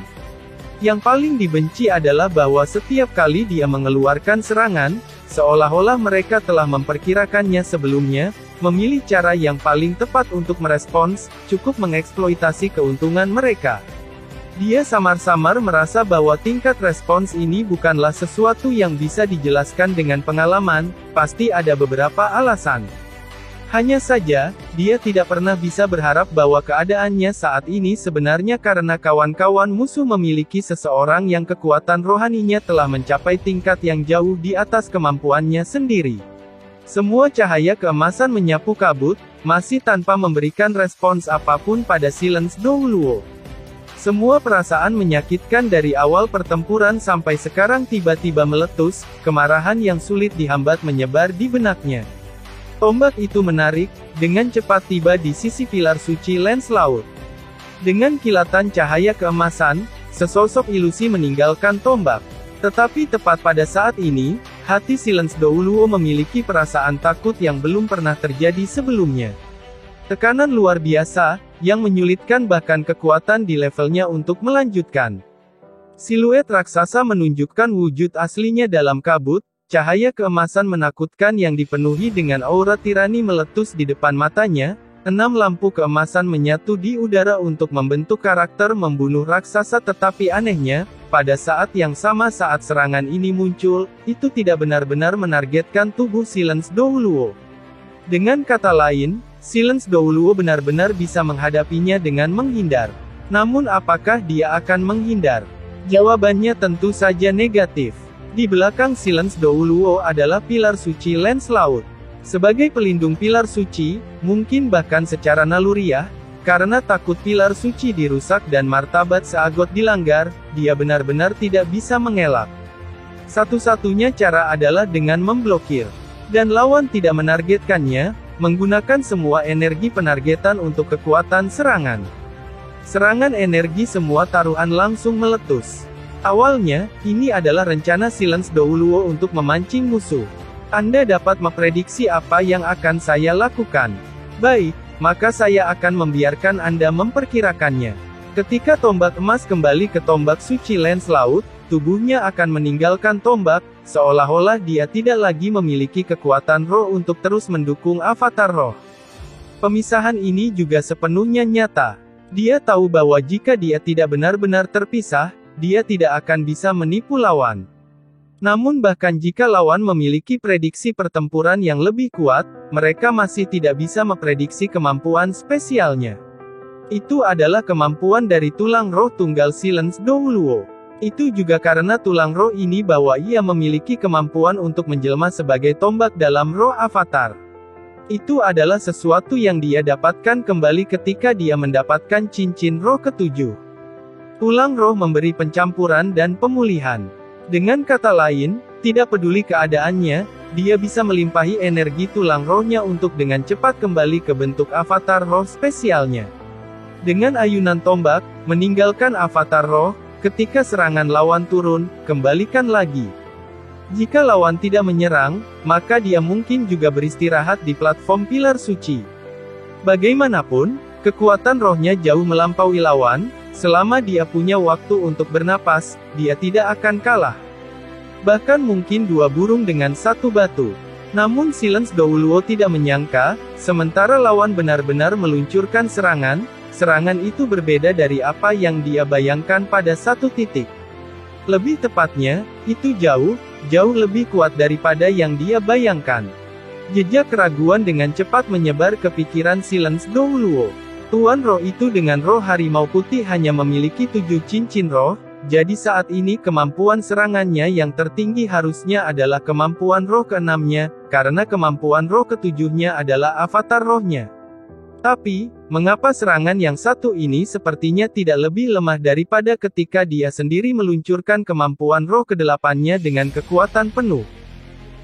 Yang paling dibenci adalah bahwa setiap kali dia mengeluarkan serangan, seolah-olah mereka telah memperkirakannya sebelumnya, memilih cara yang paling tepat untuk merespons, cukup mengeksploitasi keuntungan mereka. Dia samar-samar merasa bahwa tingkat respons ini bukanlah sesuatu yang bisa dijelaskan dengan pengalaman, pasti ada beberapa alasan. Hanya saja, dia tidak pernah bisa berharap bahwa keadaannya saat ini sebenarnya karena kawan-kawan musuh memiliki seseorang yang kekuatan rohaninya telah mencapai tingkat yang jauh di atas kemampuannya sendiri. Semua cahaya keemasan menyapu kabut, masih tanpa memberikan respons apapun pada Silence Douluo. Semua perasaan menyakitkan dari awal pertempuran sampai sekarang tiba-tiba meletus, kemarahan yang sulit dihambat menyebar di benaknya. Tombak itu menarik, dengan cepat tiba di sisi pilar suci lens laut. Dengan kilatan cahaya keemasan, sesosok ilusi meninggalkan tombak. Tetapi tepat pada saat ini, hati Silence Douluo memiliki perasaan takut yang belum pernah terjadi sebelumnya. Tekanan luar biasa, yang menyulitkan bahkan kekuatan di levelnya untuk melanjutkan. Siluet raksasa menunjukkan wujud aslinya dalam kabut, cahaya keemasan menakutkan yang dipenuhi dengan aura tirani meletus di depan matanya, 6 lampu keemasan menyatu di udara untuk membentuk karakter membunuh raksasa tetapi anehnya, pada saat yang sama saat serangan ini muncul, itu tidak benar-benar menargetkan tubuh Silence Douluo. Dengan kata lain, Silence Douluo benar-benar bisa menghadapinya dengan menghindar. Namun apakah dia akan menghindar? Jawabannya tentu saja negatif. Di belakang Silence Douluo adalah pilar suci lens laut. Sebagai pelindung pilar suci, mungkin bahkan secara naluriah, karena takut pilar suci dirusak dan martabat Seagot dilanggar, dia benar-benar tidak bisa mengelak. Satu-satunya cara adalah dengan memblokir. Dan lawan tidak menargetkannya, menggunakan semua energi penargetan untuk kekuatan serangan. Serangan energi semua taruhan langsung meletus. Awalnya, ini adalah rencana Silence Douluo untuk memancing musuh. Anda dapat memprediksi apa yang akan saya lakukan. Baik, maka saya akan membiarkan Anda memperkirakannya. Ketika tombak emas kembali ke tombak suci lens laut, tubuhnya akan meninggalkan tombak, seolah-olah dia tidak lagi memiliki kekuatan roh untuk terus mendukung avatar roh. Pemisahan ini juga sepenuhnya nyata. Dia tahu bahwa jika dia tidak benar-benar terpisah, dia tidak akan bisa menipu lawan. Namun bahkan jika lawan memiliki prediksi pertempuran yang lebih kuat, mereka masih tidak bisa memprediksi kemampuan spesialnya. Itu adalah kemampuan dari tulang roh tunggal Silence Douluo. Itu juga karena tulang roh ini bahwa ia memiliki kemampuan untuk menjelma sebagai tombak dalam roh avatar. Itu adalah sesuatu yang dia dapatkan kembali ketika dia mendapatkan cincin roh ketujuh. Tulang roh memberi pencampuran dan pemulihan. Dengan kata lain, tidak peduli keadaannya, dia bisa melimpahi energi tulang rohnya untuk dengan cepat kembali ke bentuk avatar roh spesialnya. Dengan ayunan tombak, meninggalkan avatar roh, ketika serangan lawan turun, kembalikan lagi. Jika lawan tidak menyerang, maka dia mungkin juga beristirahat di platform pilar suci. Bagaimanapun, kekuatan rohnya jauh melampaui lawan, selama dia punya waktu untuk bernapas, dia tidak akan kalah. Bahkan mungkin 2 burung dengan 1 batu. Namun Silence Douluo tidak menyangka, sementara lawan benar-benar meluncurkan serangan itu berbeda dari apa yang dia bayangkan pada satu titik. Lebih tepatnya, itu jauh lebih kuat daripada yang dia bayangkan. Jejak keraguan dengan cepat menyebar ke pikiran Silence Douluo. Tuan roh itu dengan roh harimau putih hanya memiliki 7 cincin roh, jadi saat ini kemampuan serangannya yang tertinggi harusnya adalah kemampuan roh ke-6-nya, karena kemampuan roh ke-7-nya adalah avatar rohnya. Tapi, mengapa serangan yang satu ini sepertinya tidak lebih lemah daripada ketika dia sendiri meluncurkan kemampuan roh kedelapannya dengan kekuatan penuh?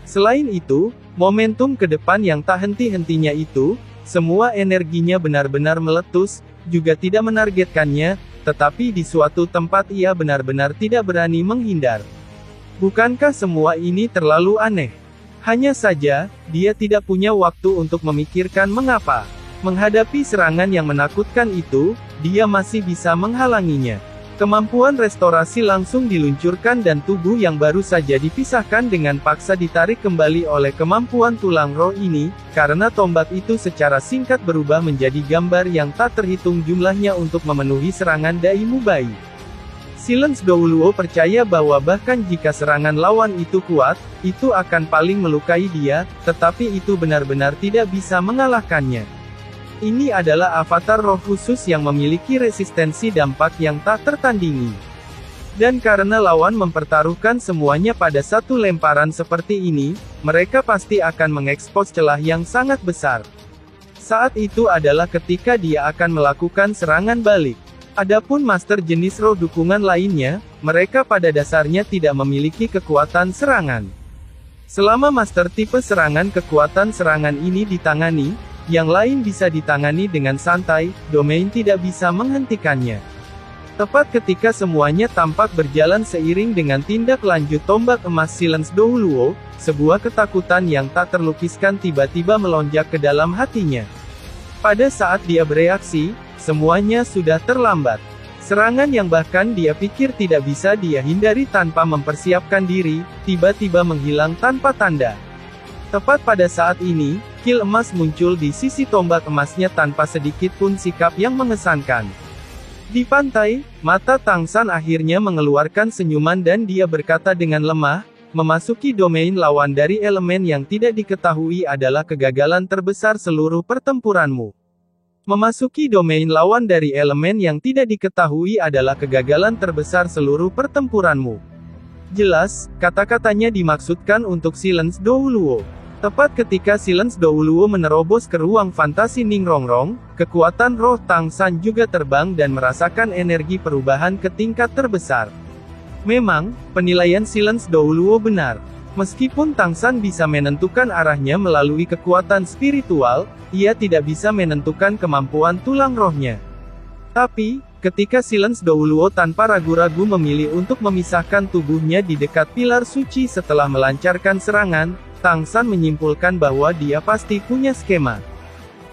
Selain itu, momentum ke depan yang tak henti-hentinya itu, semua energinya benar-benar meletus, juga tidak menargetkannya, tetapi di suatu tempat ia benar-benar tidak berani menghindar. Bukankah semua ini terlalu aneh? Hanya saja, dia tidak punya waktu untuk memikirkan mengapa. Menghadapi serangan yang menakutkan itu, dia masih bisa menghalanginya. Kemampuan restorasi langsung diluncurkan dan tubuh yang baru saja dipisahkan dengan paksa ditarik kembali oleh kemampuan tulang roh ini, karena tombak itu secara singkat berubah menjadi gambar yang tak terhitung jumlahnya untuk memenuhi serangan Dai Mubai. Silence Douluo percaya bahwa bahkan jika serangan lawan itu kuat, itu akan paling melukai dia, tetapi itu benar-benar tidak bisa mengalahkannya. Ini adalah avatar roh khusus yang memiliki resistensi dampak yang tak tertandingi. Dan karena lawan mempertaruhkan semuanya pada satu lemparan seperti ini, mereka pasti akan mengekspos celah yang sangat besar. Saat itu adalah ketika dia akan melakukan serangan balik. Adapun master jenis roh dukungan lainnya, mereka pada dasarnya tidak memiliki kekuatan serangan. Selama master tipe serangan kekuatan serangan ini ditangani, yang lain bisa ditangani dengan santai, domain tidak bisa menghentikannya. Tepat ketika semuanya tampak berjalan seiring dengan tindak lanjut tombak emas Silence Douluo, sebuah ketakutan yang tak terlukiskan tiba-tiba melonjak ke dalam hatinya. Pada saat dia bereaksi, semuanya sudah terlambat. Serangan yang bahkan dia pikir tidak bisa dia hindari tanpa mempersiapkan diri, tiba-tiba menghilang tanpa tanda. Tepat pada saat ini, kil emas muncul di sisi tombak emasnya tanpa sedikit pun sikap yang mengesankan. Di pantai, mata Tang San akhirnya mengeluarkan senyuman dan dia berkata dengan lemah, memasuki domain lawan dari elemen yang tidak diketahui adalah kegagalan terbesar seluruh pertempuranmu. Memasuki domain lawan dari elemen yang tidak diketahui adalah kegagalan terbesar seluruh pertempuranmu. Jelas, kata-katanya dimaksudkan untuk Silence Douluo. Tepat ketika Silence Douluo menerobos ke ruang fantasi Ning Rongrong, kekuatan roh Tang San juga terbang dan merasakan energi perubahan ke tingkat terbesar. Memang, penilaian Silence Douluo benar. Meskipun Tang San bisa menentukan arahnya melalui kekuatan spiritual, ia tidak bisa menentukan kemampuan tulang rohnya. Tapi, ketika Silence Douluo tanpa ragu-ragu memilih untuk memisahkan tubuhnya di dekat pilar suci setelah melancarkan serangan, Tang San menyimpulkan bahwa dia pasti punya skema.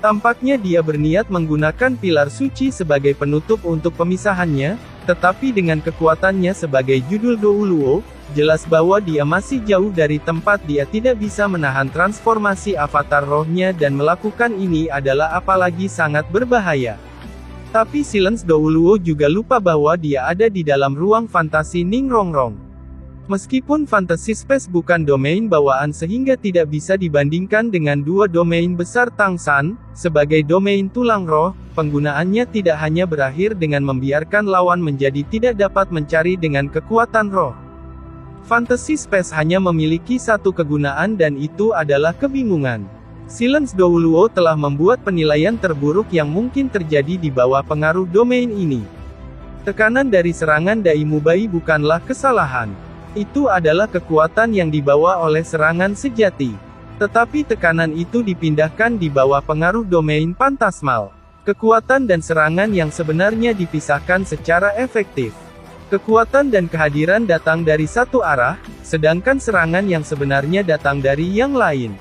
Tampaknya dia berniat menggunakan pilar suci sebagai penutup untuk pemisahannya, tetapi dengan kekuatannya sebagai judul Douluo, jelas bahwa dia masih jauh dari tempat dia tidak bisa menahan transformasi avatar rohnya dan melakukan ini adalah apalagi sangat berbahaya. Tapi Silence Douluo juga lupa bahwa dia ada di dalam ruang fantasi Ning Rongrong. Meskipun Fantasy Space bukan domain bawaan sehingga tidak bisa dibandingkan dengan dua domain besar Tang San, sebagai domain tulang roh, penggunaannya tidak hanya berakhir dengan membiarkan lawan menjadi tidak dapat mencari dengan kekuatan roh. Fantasy Space hanya memiliki satu kegunaan dan itu adalah kebingungan. Silence Douluo telah membuat penilaian terburuk yang mungkin terjadi di bawah pengaruh domain ini. Tekanan dari serangan Dai Mubai bukanlah kesalahan. Itu adalah kekuatan yang dibawa oleh serangan sejati. Tetapi tekanan itu dipindahkan di bawah pengaruh domain pantasmal. Kekuatan dan serangan yang sebenarnya dipisahkan secara efektif. Kekuatan dan kehadiran datang dari satu arah, sedangkan serangan yang sebenarnya datang dari yang lain.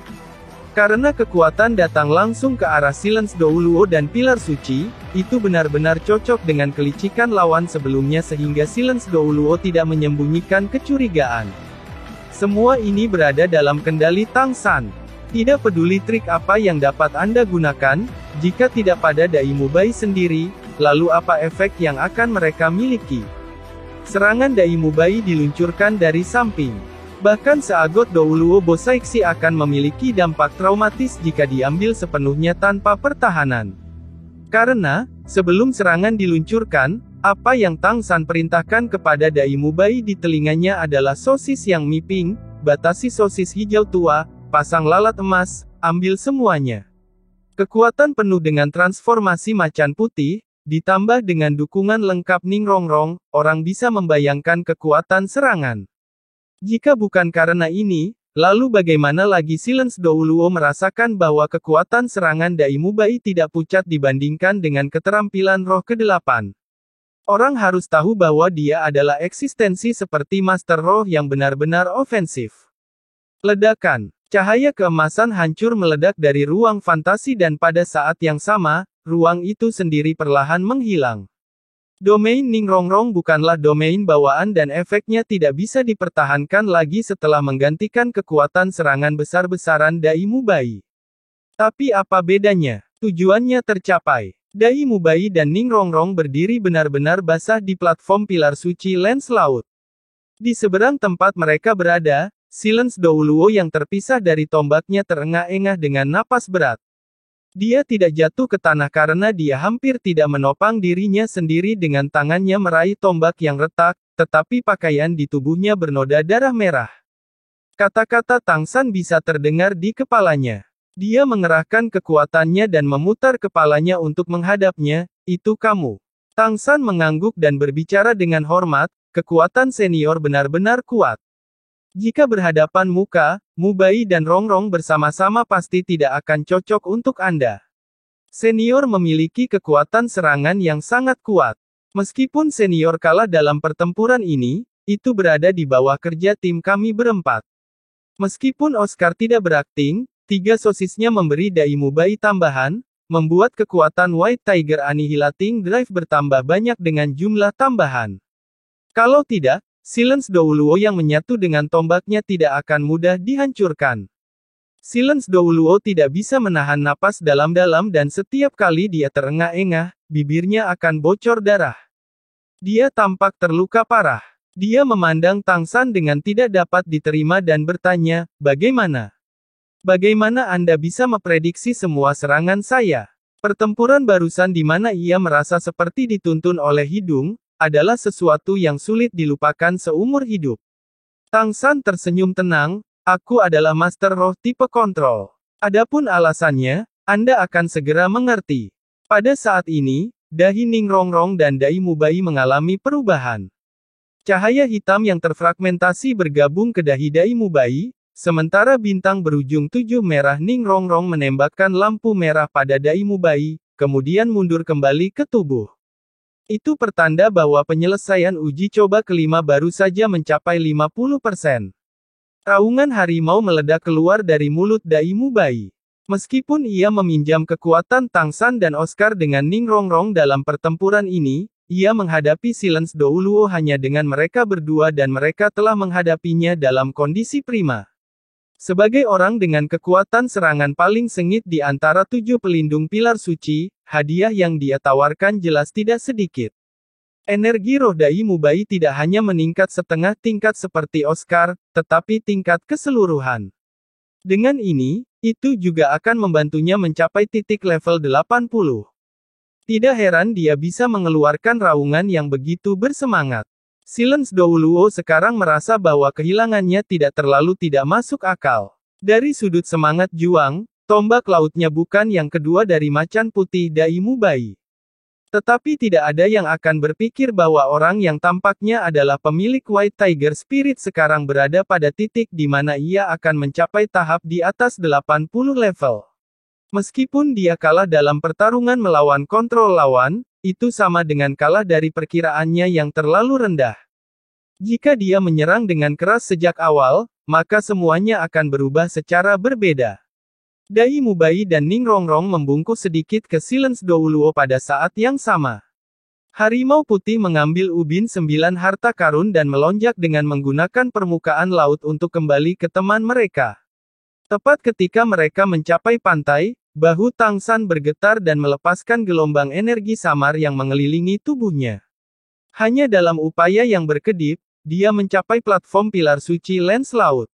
Karena kekuatan datang langsung ke arah Silence Douluo dan Pilar Suci, itu benar-benar cocok dengan kelicikan lawan sebelumnya sehingga Silence Douluo tidak menyembunyikan kecurigaan. Semua ini berada dalam kendali Tang San. Tidak peduli trik apa yang dapat Anda gunakan, jika tidak pada Dai Mubai sendiri, lalu apa efek yang akan mereka miliki? Serangan Dai Mubai diluncurkan dari samping. Bahkan seagot Douluo Bosaiksi akan memiliki dampak traumatis jika diambil sepenuhnya tanpa pertahanan. Karena, sebelum serangan diluncurkan, apa yang Tang San perintahkan kepada Dai Mubai di telinganya adalah sosis yang miping, batasi sosis hijau tua, pasang lalat emas, ambil semuanya. Kekuatan penuh dengan transformasi macan putih, ditambah dengan dukungan lengkap Ningrongrong, orang bisa membayangkan kekuatan serangan. Jika bukan karena ini, lalu bagaimana lagi Silence Douluo merasakan bahwa kekuatan serangan Dai Mubai tidak pucat dibandingkan dengan keterampilan roh ke-8. Orang harus tahu bahwa dia adalah eksistensi seperti Master Roh yang benar-benar ofensif. Ledakan. Cahaya keemasan hancur meledak dari ruang fantasi dan pada saat yang sama, ruang itu sendiri perlahan menghilang. Domain Ningrongrong bukanlah domain bawaan dan efeknya tidak bisa dipertahankan lagi setelah menggantikan kekuatan serangan besar-besaran Dai Mubai. Tapi apa bedanya? Tujuannya tercapai. Dai Mubai dan Ningrongrong berdiri benar-benar basah di platform pilar suci lens laut. Di seberang tempat mereka berada, Silence Douluo yang terpisah dari tombaknya terengah-engah dengan napas berat. Dia tidak jatuh ke tanah karena dia hampir tidak menopang dirinya sendiri dengan tangannya meraih tombak yang retak, tetapi pakaian di tubuhnya bernoda darah merah. Kata-kata Tangsan bisa terdengar di kepalanya. Dia mengerahkan kekuatannya dan memutar kepalanya untuk menghadapnya, "Itu kamu." Tangsan mengangguk dan berbicara dengan hormat, "Kekuatan senior benar-benar kuat. Jika berhadapan muka, Mubai dan Rongrong bersama-sama pasti tidak akan cocok untuk Anda. Senior memiliki kekuatan serangan yang sangat kuat. Meskipun senior kalah dalam pertempuran ini, itu berada di bawah kerja tim kami berempat. Meskipun Oscar tidak berakting, 3 sosisnya memberi Dai Mubai tambahan, membuat kekuatan White Tiger Annihilating Drive bertambah banyak dengan jumlah tambahan. Kalau tidak, Silence Douluo yang menyatu dengan tombaknya tidak akan mudah dihancurkan. Silence Douluo tidak bisa menahan napas dalam-dalam dan setiap kali dia terengah-engah, bibirnya akan bocor darah. Dia tampak terluka parah. Dia memandang Tangsan dengan tidak dapat diterima dan bertanya, "Bagaimana? Bagaimana Anda bisa memprediksi semua serangan saya?" Pertempuran barusan di mana ia merasa seperti dituntun oleh hidung, adalah sesuatu yang sulit dilupakan seumur hidup. Tangsan tersenyum tenang, "Aku adalah Master Roh tipe kontrol. Adapun alasannya, Anda akan segera mengerti." Pada saat ini, dahi Ningrongrong dan Dai Mubai mengalami perubahan. Cahaya hitam yang terfragmentasi bergabung ke dahi Dai Mubai, sementara bintang berujung 7 merah Ningrongrong menembakkan lampu merah pada Dai Mubai, kemudian mundur kembali ke tubuh. Itu pertanda bahwa penyelesaian uji coba kelima baru saja mencapai 50%. Raungan harimau meledak keluar dari mulut Dai Mubai. Meskipun ia meminjam kekuatan Tangsan dan Oscar dengan Ningrongrong dalam pertempuran ini, ia menghadapi Silence Douluo hanya dengan mereka berdua dan mereka telah menghadapinya dalam kondisi prima. Sebagai orang dengan kekuatan serangan paling sengit di antara 7 pelindung pilar suci, hadiah yang dia tawarkan jelas tidak sedikit. Energi roh Dai Mubai tidak hanya meningkat setengah tingkat seperti Oscar, tetapi tingkat keseluruhan. Dengan ini, itu juga akan membantunya mencapai titik level 80. Tidak heran dia bisa mengeluarkan raungan yang begitu bersemangat. Silence Douluo sekarang merasa bahwa kehilangannya tidak terlalu tidak masuk akal. Dari sudut semangat juang, tombak lautnya bukan yang kedua dari macan putih Dai Mubai. Tetapi tidak ada yang akan berpikir bahwa orang yang tampaknya adalah pemilik White Tiger Spirit sekarang berada pada titik di mana ia akan mencapai tahap di atas 80 level. Meskipun dia kalah dalam pertarungan melawan kontrol lawan, itu sama dengan kalah dari perkiraannya yang terlalu rendah. Jika dia menyerang dengan keras sejak awal, maka semuanya akan berubah secara berbeda. Dai Mubai dan Ningrongrong membungkuk sedikit ke Silence Douluo pada saat yang sama. Harimau putih mengambil ubin 9 harta karun dan melonjak dengan menggunakan permukaan laut untuk kembali ke teman mereka. Tepat ketika mereka mencapai pantai, bahu Tangsan bergetar dan melepaskan gelombang energi samar yang mengelilingi tubuhnya. Hanya dalam upaya yang berkedip, dia mencapai platform pilar suci lens laut.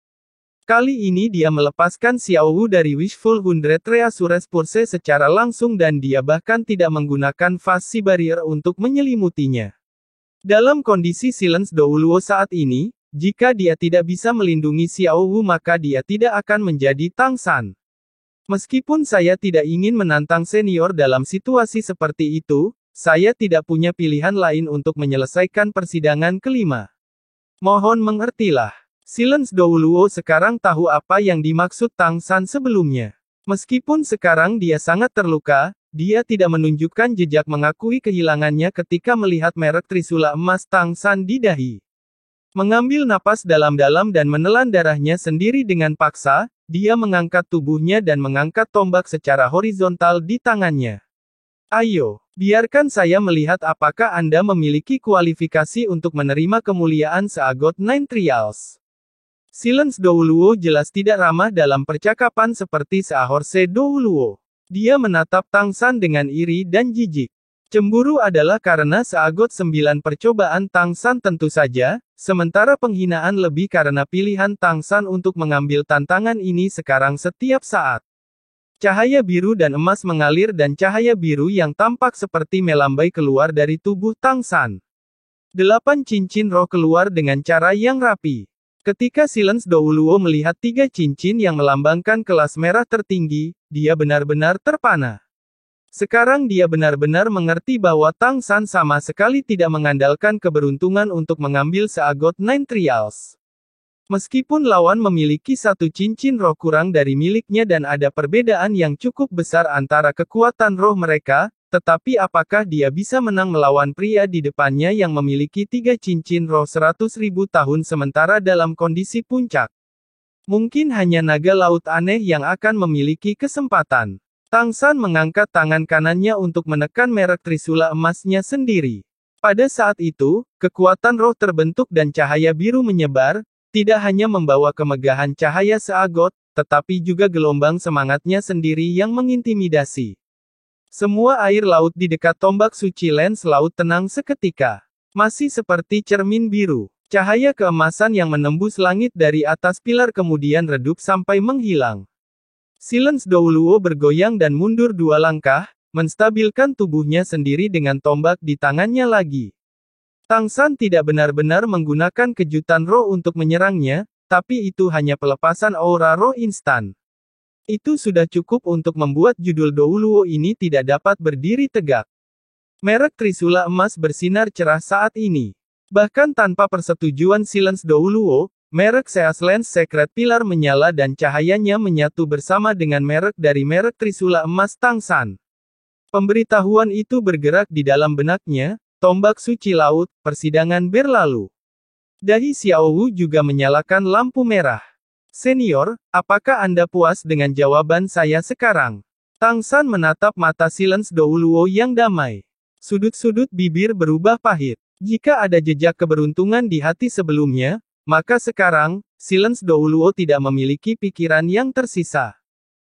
Kali ini dia melepaskan Xiao Wu dari Wishful 100 Reassurance Purse secara langsung dan dia bahkan tidak menggunakan Phase Barrier untuk menyelimutinya. Dalam kondisi Silence Douluo saat ini, jika dia tidak bisa melindungi Xiao Wu maka dia tidak akan menjadi Tangsan. Meskipun saya tidak ingin menantang senior dalam situasi seperti itu, saya tidak punya pilihan lain untuk menyelesaikan persidangan kelima. Mohon mengertilah. Silence Douluo sekarang tahu apa yang dimaksud Tang San sebelumnya. Meskipun sekarang dia sangat terluka, dia tidak menunjukkan jejak mengakui kehilangannya ketika melihat merek trisula emas Tang San di dahi. Mengambil napas dalam-dalam dan menelan darahnya sendiri dengan paksa, dia mengangkat tubuhnya dan mengangkat tombak secara horizontal di tangannya. Ayo, biarkan saya melihat apakah Anda memiliki kualifikasi untuk menerima kemuliaan Seagot Nine Trials. Silence Douluo jelas tidak ramah dalam percakapan seperti Seahorse Douluo. Dia menatap Tang San dengan iri dan jijik. Cemburu adalah karena Seagot 9 percobaan Tang San tentu saja, sementara penghinaan lebih karena pilihan Tang San untuk mengambil tantangan ini sekarang setiap saat. Cahaya biru dan emas mengalir dan cahaya biru yang tampak seperti melambai keluar dari tubuh Tang San. 8 cincin roh keluar dengan cara yang rapi. Ketika Silence Douluo melihat 3 cincin yang melambangkan kelas merah tertinggi, dia benar-benar terpana. Sekarang dia benar-benar mengerti bahwa Tang San sama sekali tidak mengandalkan keberuntungan untuk mengambil Seagot Nine Trials. Meskipun lawan memiliki 1 cincin roh kurang dari miliknya dan ada perbedaan yang cukup besar antara kekuatan roh mereka, tetapi apakah dia bisa menang melawan pria di depannya yang memiliki 3 cincin roh 100.000 tahun sementara dalam kondisi puncak? Mungkin hanya naga laut aneh yang akan memiliki kesempatan. Tang San mengangkat tangan kanannya untuk menekan merek trisula emasnya sendiri. Pada saat itu, kekuatan roh terbentuk dan cahaya biru menyebar, tidak hanya membawa kemegahan cahaya Seagot, tetapi juga gelombang semangatnya sendiri yang mengintimidasi. Semua air laut di dekat tombak suci lens laut tenang seketika. Masih seperti cermin biru. Cahaya keemasan yang menembus langit dari atas pilar kemudian redup sampai menghilang. Silence Douluo bergoyang dan mundur 2 langkah, menstabilkan tubuhnya sendiri dengan tombak di tangannya lagi. Tang San tidak benar-benar menggunakan kejutan roh untuk menyerangnya, tapi itu hanya pelepasan aura roh instan. Itu sudah cukup untuk membuat judul Douluo ini tidak dapat berdiri tegak. Merek trisula emas bersinar cerah saat ini. Bahkan tanpa persetujuan Silence Douluo, merek Seas Lens Secret Pilar menyala dan cahayanya menyatu bersama dengan merek dari merek trisula emas Tang San. Pemberitahuan itu bergerak di dalam benaknya, tombak suci laut, persidangan berlalu. Dahi Xiao Wu juga menyalakan lampu merah. Senior, apakah Anda puas dengan jawaban saya sekarang? Tang San menatap mata Silence Douluo yang damai. Sudut-sudut bibir berubah pahit. Jika ada jejak keberuntungan di hati sebelumnya, maka sekarang, Silence Douluo tidak memiliki pikiran yang tersisa.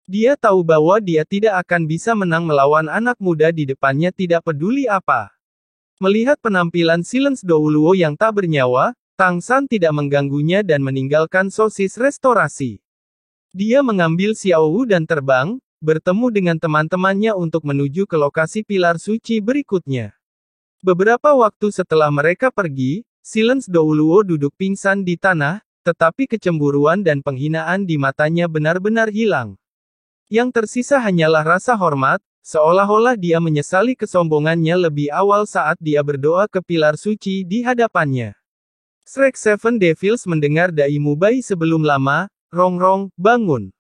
Dia tahu bahwa dia tidak akan bisa menang melawan anak muda di depannya tidak peduli apa. Melihat penampilan Silence Douluo yang tak bernyawa, Tang San tidak mengganggunya dan meninggalkan sosis restorasi. Dia mengambil Xiao Wu dan terbang, bertemu dengan teman-temannya untuk menuju ke lokasi pilar suci berikutnya. Beberapa waktu setelah mereka pergi, Silence Douluo duduk pingsan di tanah, tetapi kecemburuan dan penghinaan di matanya benar-benar hilang. Yang tersisa hanyalah rasa hormat, seolah-olah dia menyesali kesombongannya lebih awal saat dia berdoa ke pilar suci di hadapannya. Shrek Seven Devils mendengar Dai Mubai sebelum lama, Rongrong, bangun.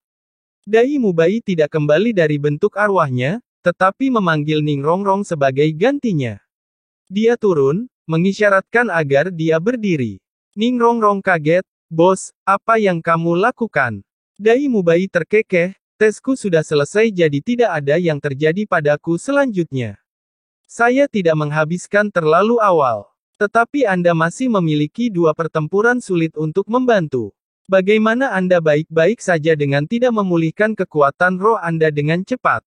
Dai Mubai tidak kembali dari bentuk arwahnya, tetapi memanggil Ning Rongrong sebagai gantinya. Dia turun, mengisyaratkan agar dia berdiri. Ning Rongrong kaget, "Bos, apa yang kamu lakukan?" Dai Mubai terkekeh, "Tesku sudah selesai jadi tidak ada yang terjadi padaku selanjutnya. Saya tidak menghabiskan terlalu awal. Tetapi Anda masih memiliki 2 pertempuran sulit untuk membantu. Bagaimana Anda baik-baik saja dengan tidak memulihkan kekuatan roh Anda dengan cepat?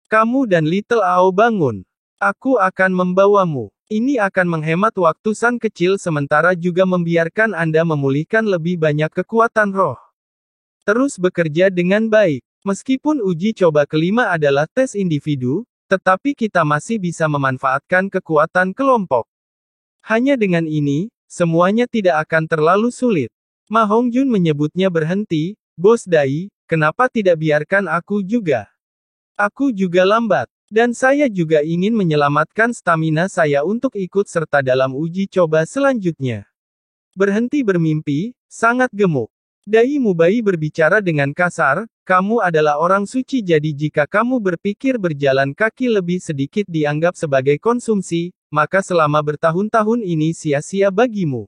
Kamu dan Little Ao bangun. Aku akan membawamu. Ini akan menghemat waktu San kecil sementara juga membiarkan Anda memulihkan lebih banyak kekuatan roh. Terus bekerja dengan baik. Meskipun uji coba kelima adalah tes individu, tetapi kita masih bisa memanfaatkan kekuatan kelompok. Hanya dengan ini, semuanya tidak akan terlalu sulit." Ma Hongjun menyebutnya berhenti, "Bos Dai, kenapa tidak biarkan aku juga? Aku juga lambat. Dan saya juga ingin menyelamatkan stamina saya untuk ikut serta dalam uji coba selanjutnya. Berhenti bermimpi, sangat gemuk. Dai Mubai berbicara dengan kasar, kamu adalah orang suci jadi jika kamu berpikir berjalan kaki lebih sedikit dianggap sebagai konsumsi, maka selama bertahun-tahun ini sia-sia bagimu.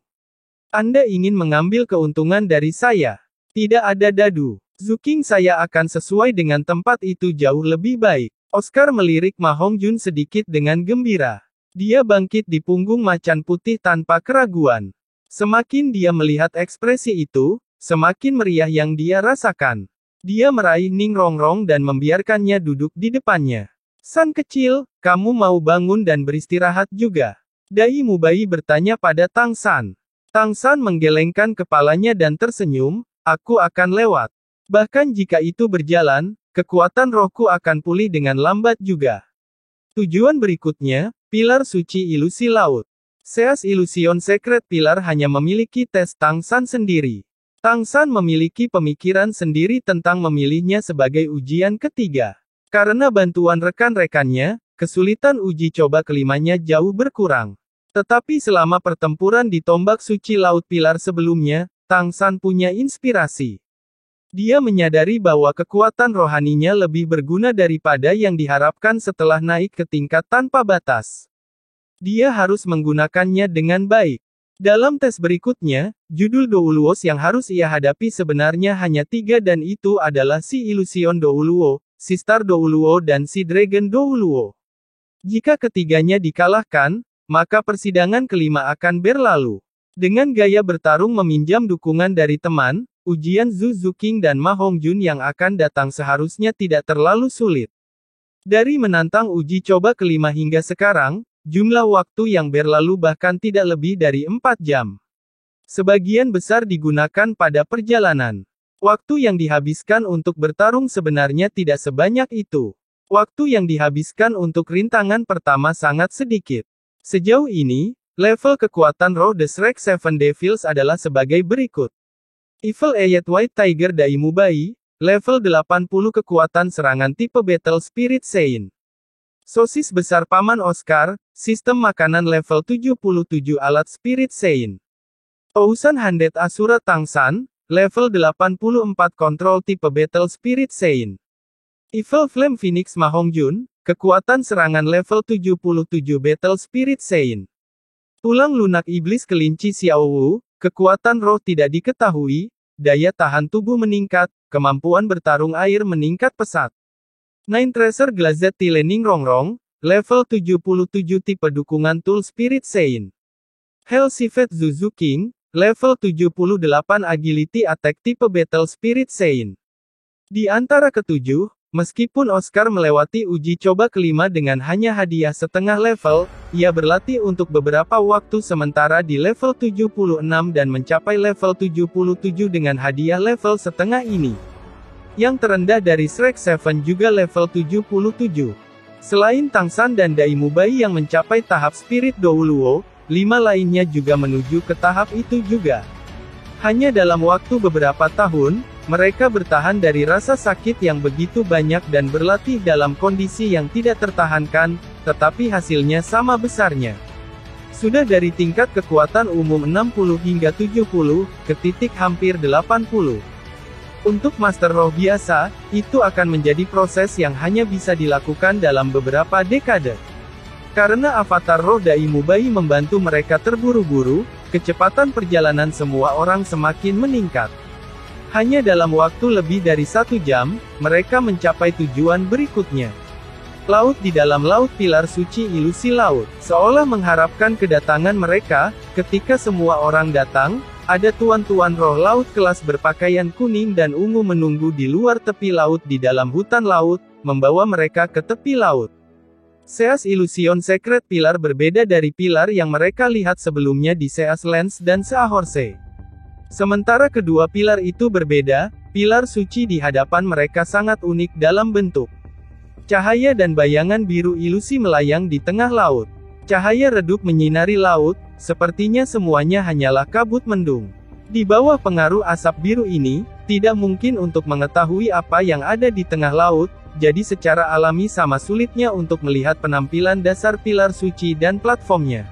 Anda ingin mengambil keuntungan dari saya. Tidak ada dadu. Zuking saya akan sesuai dengan tempat itu jauh lebih baik. Oscar melirik Ma Hongjun sedikit dengan gembira. Dia bangkit di punggung macan putih tanpa keraguan. Semakin dia melihat ekspresi itu, semakin meriah yang dia rasakan. Dia meraih Ning Rongrong dan membiarkannya duduk di depannya. San kecil, kamu mau bangun dan beristirahat juga? Dai Mubai bertanya pada Tang San. Tang San menggelengkan kepalanya dan tersenyum, aku akan lewat. Bahkan jika itu berjalan, kekuatan rohku akan pulih dengan lambat juga. Tujuan berikutnya, pilar suci ilusi laut. Seas Illusion Secret Pilar hanya memiliki tes Tang San sendiri. Tang San memiliki pemikiran sendiri tentang memilihnya sebagai ujian ketiga. Karena bantuan rekan-rekannya, kesulitan uji coba kelimanya jauh berkurang. Tetapi selama pertempuran di tombak suci laut pilar sebelumnya, Tang San punya inspirasi. Dia menyadari bahwa kekuatan rohaninya lebih berguna daripada yang diharapkan setelah naik ke tingkat tanpa batas. Dia harus menggunakannya dengan baik. Dalam tes berikutnya, judul Douluos yang harus ia hadapi sebenarnya hanya 3 dan itu adalah si Illusion Douluo, si Star Douluo dan si Dragon Douluo. Jika ketiganya dikalahkan, maka persidangan kelima akan berlalu. Dengan gaya bertarung meminjam dukungan dari teman, ujian Zhu Zuqing dan Ma Hongjun yang akan datang seharusnya tidak terlalu sulit. Dari menantang uji coba kelima hingga sekarang, jumlah waktu yang berlalu bahkan tidak lebih dari 4 jam. Sebagian besar digunakan pada perjalanan. Waktu yang dihabiskan untuk bertarung sebenarnya tidak sebanyak itu. Waktu yang dihabiskan untuk rintangan pertama sangat sedikit. Sejauh ini, level kekuatan roh The Shrek Seven Devils adalah sebagai berikut. Evil Eyed White Tiger Dai Mubai, level 80 kekuatan serangan tipe Battle Spirit Saint. Sosis besar Paman Oscar, sistem makanan level 77 alat Spirit Saint. Ousan Handet Asura Tang San, level 84 kontrol tipe Battle Spirit Saint. Evil Flame Phoenix Ma Hongjun, kekuatan serangan level 77 Battle Spirit Saint. Tulang lunak iblis kelinci Xiao Wu, kekuatan roh tidak diketahui, daya tahan tubuh meningkat, kemampuan bertarung air meningkat pesat. Nine Tracer Glazed Tile Ning Rongrong, level 77 tipe dukungan Tool Spirit Saint. Hell Sivet Zhu Zuqing, level 78 agility attack tipe Battle Spirit Saint. Di antara ketujuh, meskipun Oscar melewati uji coba kelima dengan hanya hadiah setengah level, ia berlatih untuk beberapa waktu sementara di level 76 dan mencapai level 77 dengan hadiah level setengah ini. Yang terendah dari Shrek 7 juga level 77. Selain Tang San dan Dai Mubai yang mencapai tahap Spirit Douluo, 5 lainnya juga menuju ke tahap itu juga. Hanya dalam waktu beberapa tahun, mereka bertahan dari rasa sakit yang begitu banyak dan berlatih dalam kondisi yang tidak tertahankan, tetapi hasilnya sama besarnya. Sudah dari tingkat kekuatan umum 60 hingga 70, ke titik hampir 80. Untuk Master Roh biasa, itu akan menjadi proses yang hanya bisa dilakukan dalam beberapa dekade. Karena avatar roh Dai Mubai membantu mereka terburu-buru, kecepatan perjalanan semua orang semakin meningkat. Hanya dalam waktu lebih dari 1 jam, mereka mencapai tujuan berikutnya. Laut di dalam laut pilar suci ilusi laut, seolah mengharapkan kedatangan mereka. Ketika semua orang datang, ada tuan-tuan roh laut kelas berpakaian kuning dan ungu menunggu di luar tepi laut di dalam hutan laut, membawa mereka ke tepi laut. Seas Illusion Secret Pilar berbeda dari pilar yang mereka lihat sebelumnya di Seas Lens dan Seahorse. Sementara kedua pilar itu berbeda, pilar suci di hadapan mereka sangat unik dalam bentuk. Cahaya dan bayangan biru ilusi melayang di tengah laut. Cahaya redup menyinari laut, sepertinya semuanya hanyalah kabut mendung. Di bawah pengaruh asap biru ini, tidak mungkin untuk mengetahui apa yang ada di tengah laut, jadi secara alami sama sulitnya untuk melihat penampilan dasar pilar suci dan platformnya.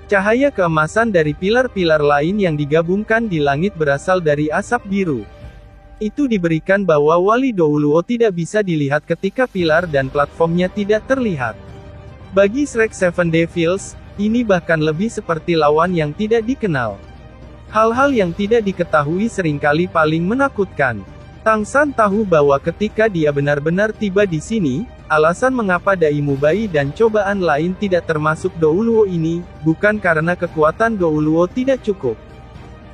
Cahaya keemasan dari pilar-pilar lain yang digabungkan di langit berasal dari asap biru. Itu diberikan bahwa Wali Douluo tidak bisa dilihat ketika pilar dan platformnya tidak terlihat. Bagi Shrek Seven Devils, ini bahkan lebih seperti lawan yang tidak dikenal. Hal-hal yang tidak diketahui seringkali paling menakutkan. Tang San tahu bahwa ketika dia benar-benar tiba di sini, alasan mengapa Dai Mubai dan cobaan lain tidak termasuk Douluo ini, bukan karena kekuatan Douluo tidak cukup.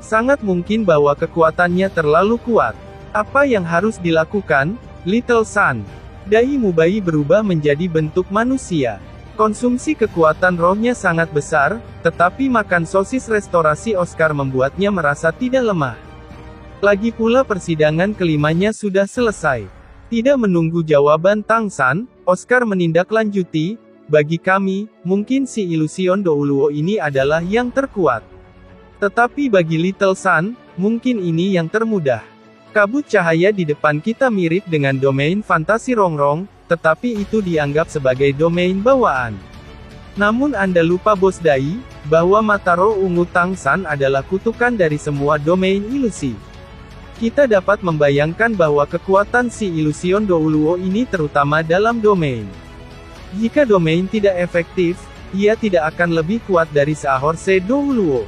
Sangat mungkin bahwa kekuatannya terlalu kuat. Apa yang harus dilakukan, Little Sun? Dai Mubai berubah menjadi bentuk manusia. Konsumsi kekuatan rohnya sangat besar, tetapi makan sosis restorasi Oscar membuatnya merasa tidak lemah. Lagi pula persidangan kelimanya sudah selesai. Tidak menunggu jawaban Tang San, Oscar menindaklanjuti, bagi kami, mungkin si Illusion Douluo ini adalah yang terkuat. Tetapi bagi Little Sun, mungkin ini yang termudah. Kabut cahaya di depan kita mirip dengan domain fantasi Rongrong, tetapi itu dianggap sebagai domain bawaan. Namun Anda lupa Bos Dai, bahwa mata roh ungu Tang San adalah kutukan dari semua domain ilusi. Kita dapat membayangkan bahwa kekuatan si Illusion Douluo ini terutama dalam domain. Jika domain tidak efektif, ia tidak akan lebih kuat dari Seahorse Douluo.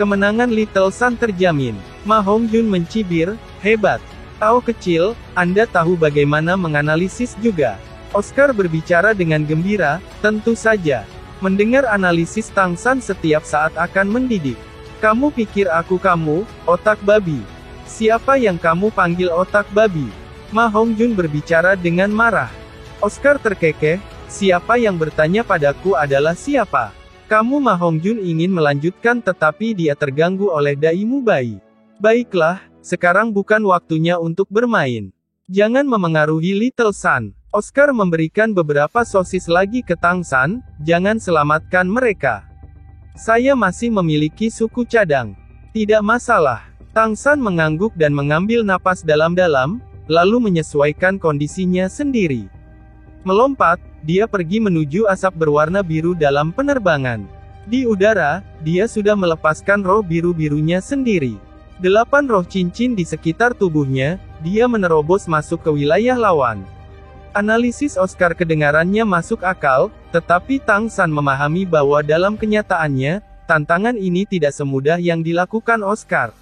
Kemenangan Little Sun terjamin. Ma Hongjun mencibir, hebat. Tahu kecil, Anda tahu bagaimana menganalisis juga. Oscar berbicara dengan gembira, tentu saja. Mendengar analisis Tang San setiap saat akan mendidik. Kamu pikir aku kamu, otak babi. Siapa yang kamu panggil otak babi? Ma Hongjun berbicara dengan marah. Oscar terkekeh, siapa yang bertanya padaku adalah siapa? Kamu Ma Hongjun ingin melanjutkan tetapi dia terganggu oleh Dai Mubai. Baiklah, sekarang bukan waktunya untuk bermain. Jangan memengaruhi Little Sun. Oscar memberikan beberapa sosis lagi ke Tang San, jangan selamatkan mereka. Saya masih memiliki suku cadang. Tidak masalah. Tang San mengangguk dan mengambil napas dalam-dalam, lalu menyesuaikan kondisinya sendiri. Melompat, dia pergi menuju asap berwarna biru dalam penerbangan. Di udara, dia sudah melepaskan roh biru-birunya sendiri. 8 roh cincin di sekitar tubuhnya, dia menerobos masuk ke wilayah lawan. Analisis Oscar kedengarannya masuk akal, tetapi Tang San memahami bahwa dalam kenyataannya, tantangan ini tidak semudah yang dilakukan Oscar.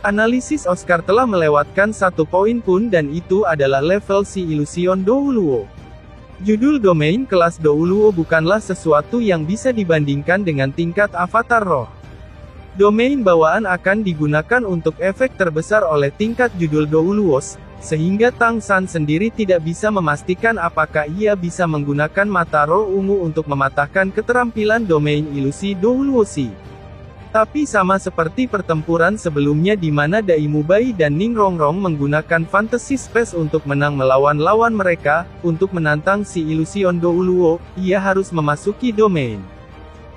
Analisis Oscar telah melewatkan 1 poin pun dan itu adalah level si Illusion Douluo. Judul domain kelas Douluo bukanlah sesuatu yang bisa dibandingkan dengan tingkat avatar roh. Domain bawaan akan digunakan untuk efek terbesar oleh tingkat judul Douluos, sehingga Tang San sendiri tidak bisa memastikan apakah ia bisa menggunakan mata roh ungu untuk mematahkan keterampilan domain ilusi Douluosi. Tapi sama seperti pertempuran sebelumnya di mana Dai Mubai dan Ning Rongrong menggunakan Fantasy Space untuk menang melawan lawan mereka, untuk menantang si Illusion Douluo, ia harus memasuki domain.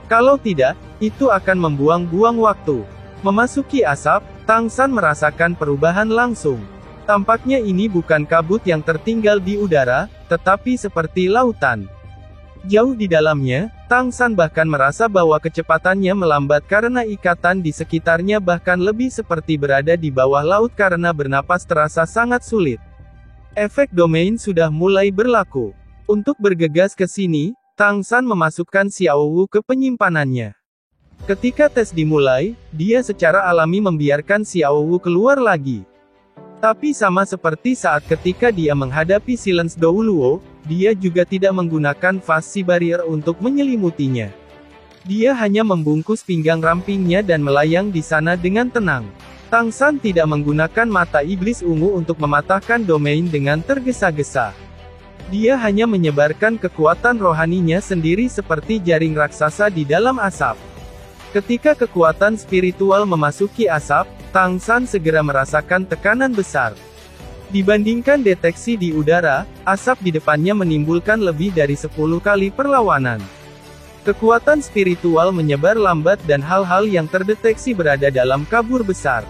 Kalau tidak, itu akan membuang-buang waktu. Memasuki asap, Tang San merasakan perubahan langsung. Tampaknya ini bukan kabut yang tertinggal di udara, tetapi seperti lautan. Jauh di dalamnya, Tang San bahkan merasa bahwa kecepatannya melambat karena ikatan di sekitarnya bahkan lebih seperti berada di bawah laut karena bernapas terasa sangat sulit. Efek domain sudah mulai berlaku. Untuk bergegas ke sini, Tang San memasukkan Xiao Wu ke penyimpanannya. Ketika tes dimulai, dia secara alami membiarkan Xiao Wu keluar lagi. Tapi sama seperti saat ketika dia menghadapi Silence Douluo, dia juga tidak menggunakan Fast Barrier untuk menyelimutinya. Dia hanya membungkus pinggang rampingnya dan melayang di sana dengan tenang. Tang San tidak menggunakan mata iblis ungu untuk mematahkan domain dengan tergesa-gesa. Dia hanya menyebarkan kekuatan rohaninya sendiri seperti jaring raksasa di dalam asap. Ketika kekuatan spiritual memasuki asap, Tang San segera merasakan tekanan besar. Dibandingkan deteksi di udara, asap di depannya menimbulkan lebih dari 10 kali perlawanan. Kekuatan spiritual menyebar lambat dan hal-hal yang terdeteksi berada dalam kabur besar.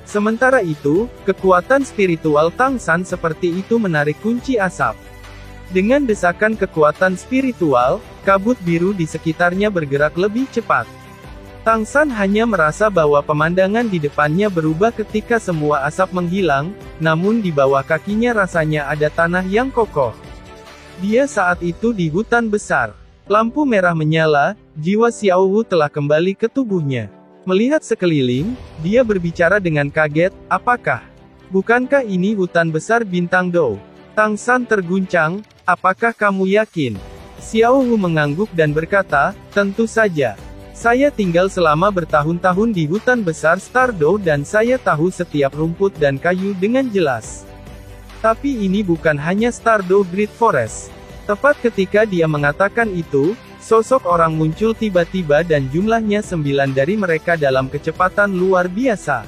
Sementara itu, kekuatan spiritual Tang San seperti itu menarik kunci asap. Dengan desakan kekuatan spiritual, kabut biru di sekitarnya bergerak lebih cepat. Tang San hanya merasa bahwa pemandangan di depannya berubah ketika semua asap menghilang, namun di bawah kakinya rasanya ada tanah yang kokoh. Dia saat itu di hutan besar. Lampu merah menyala, jiwa Xiao Wu telah kembali ke tubuhnya. Melihat sekeliling, dia berbicara dengan kaget, apakah? Bukankah ini hutan besar Bintang Dou? Tang San terguncang, apakah kamu yakin? Xiao Wu mengangguk dan berkata, tentu saja. Saya tinggal selama bertahun-tahun di hutan besar Stardou dan saya tahu setiap rumput dan kayu dengan jelas. Tapi ini bukan hanya Stardou Great Forest. Tepat ketika dia mengatakan itu, sosok orang muncul tiba-tiba dan jumlahnya 9 dari mereka dalam kecepatan luar biasa.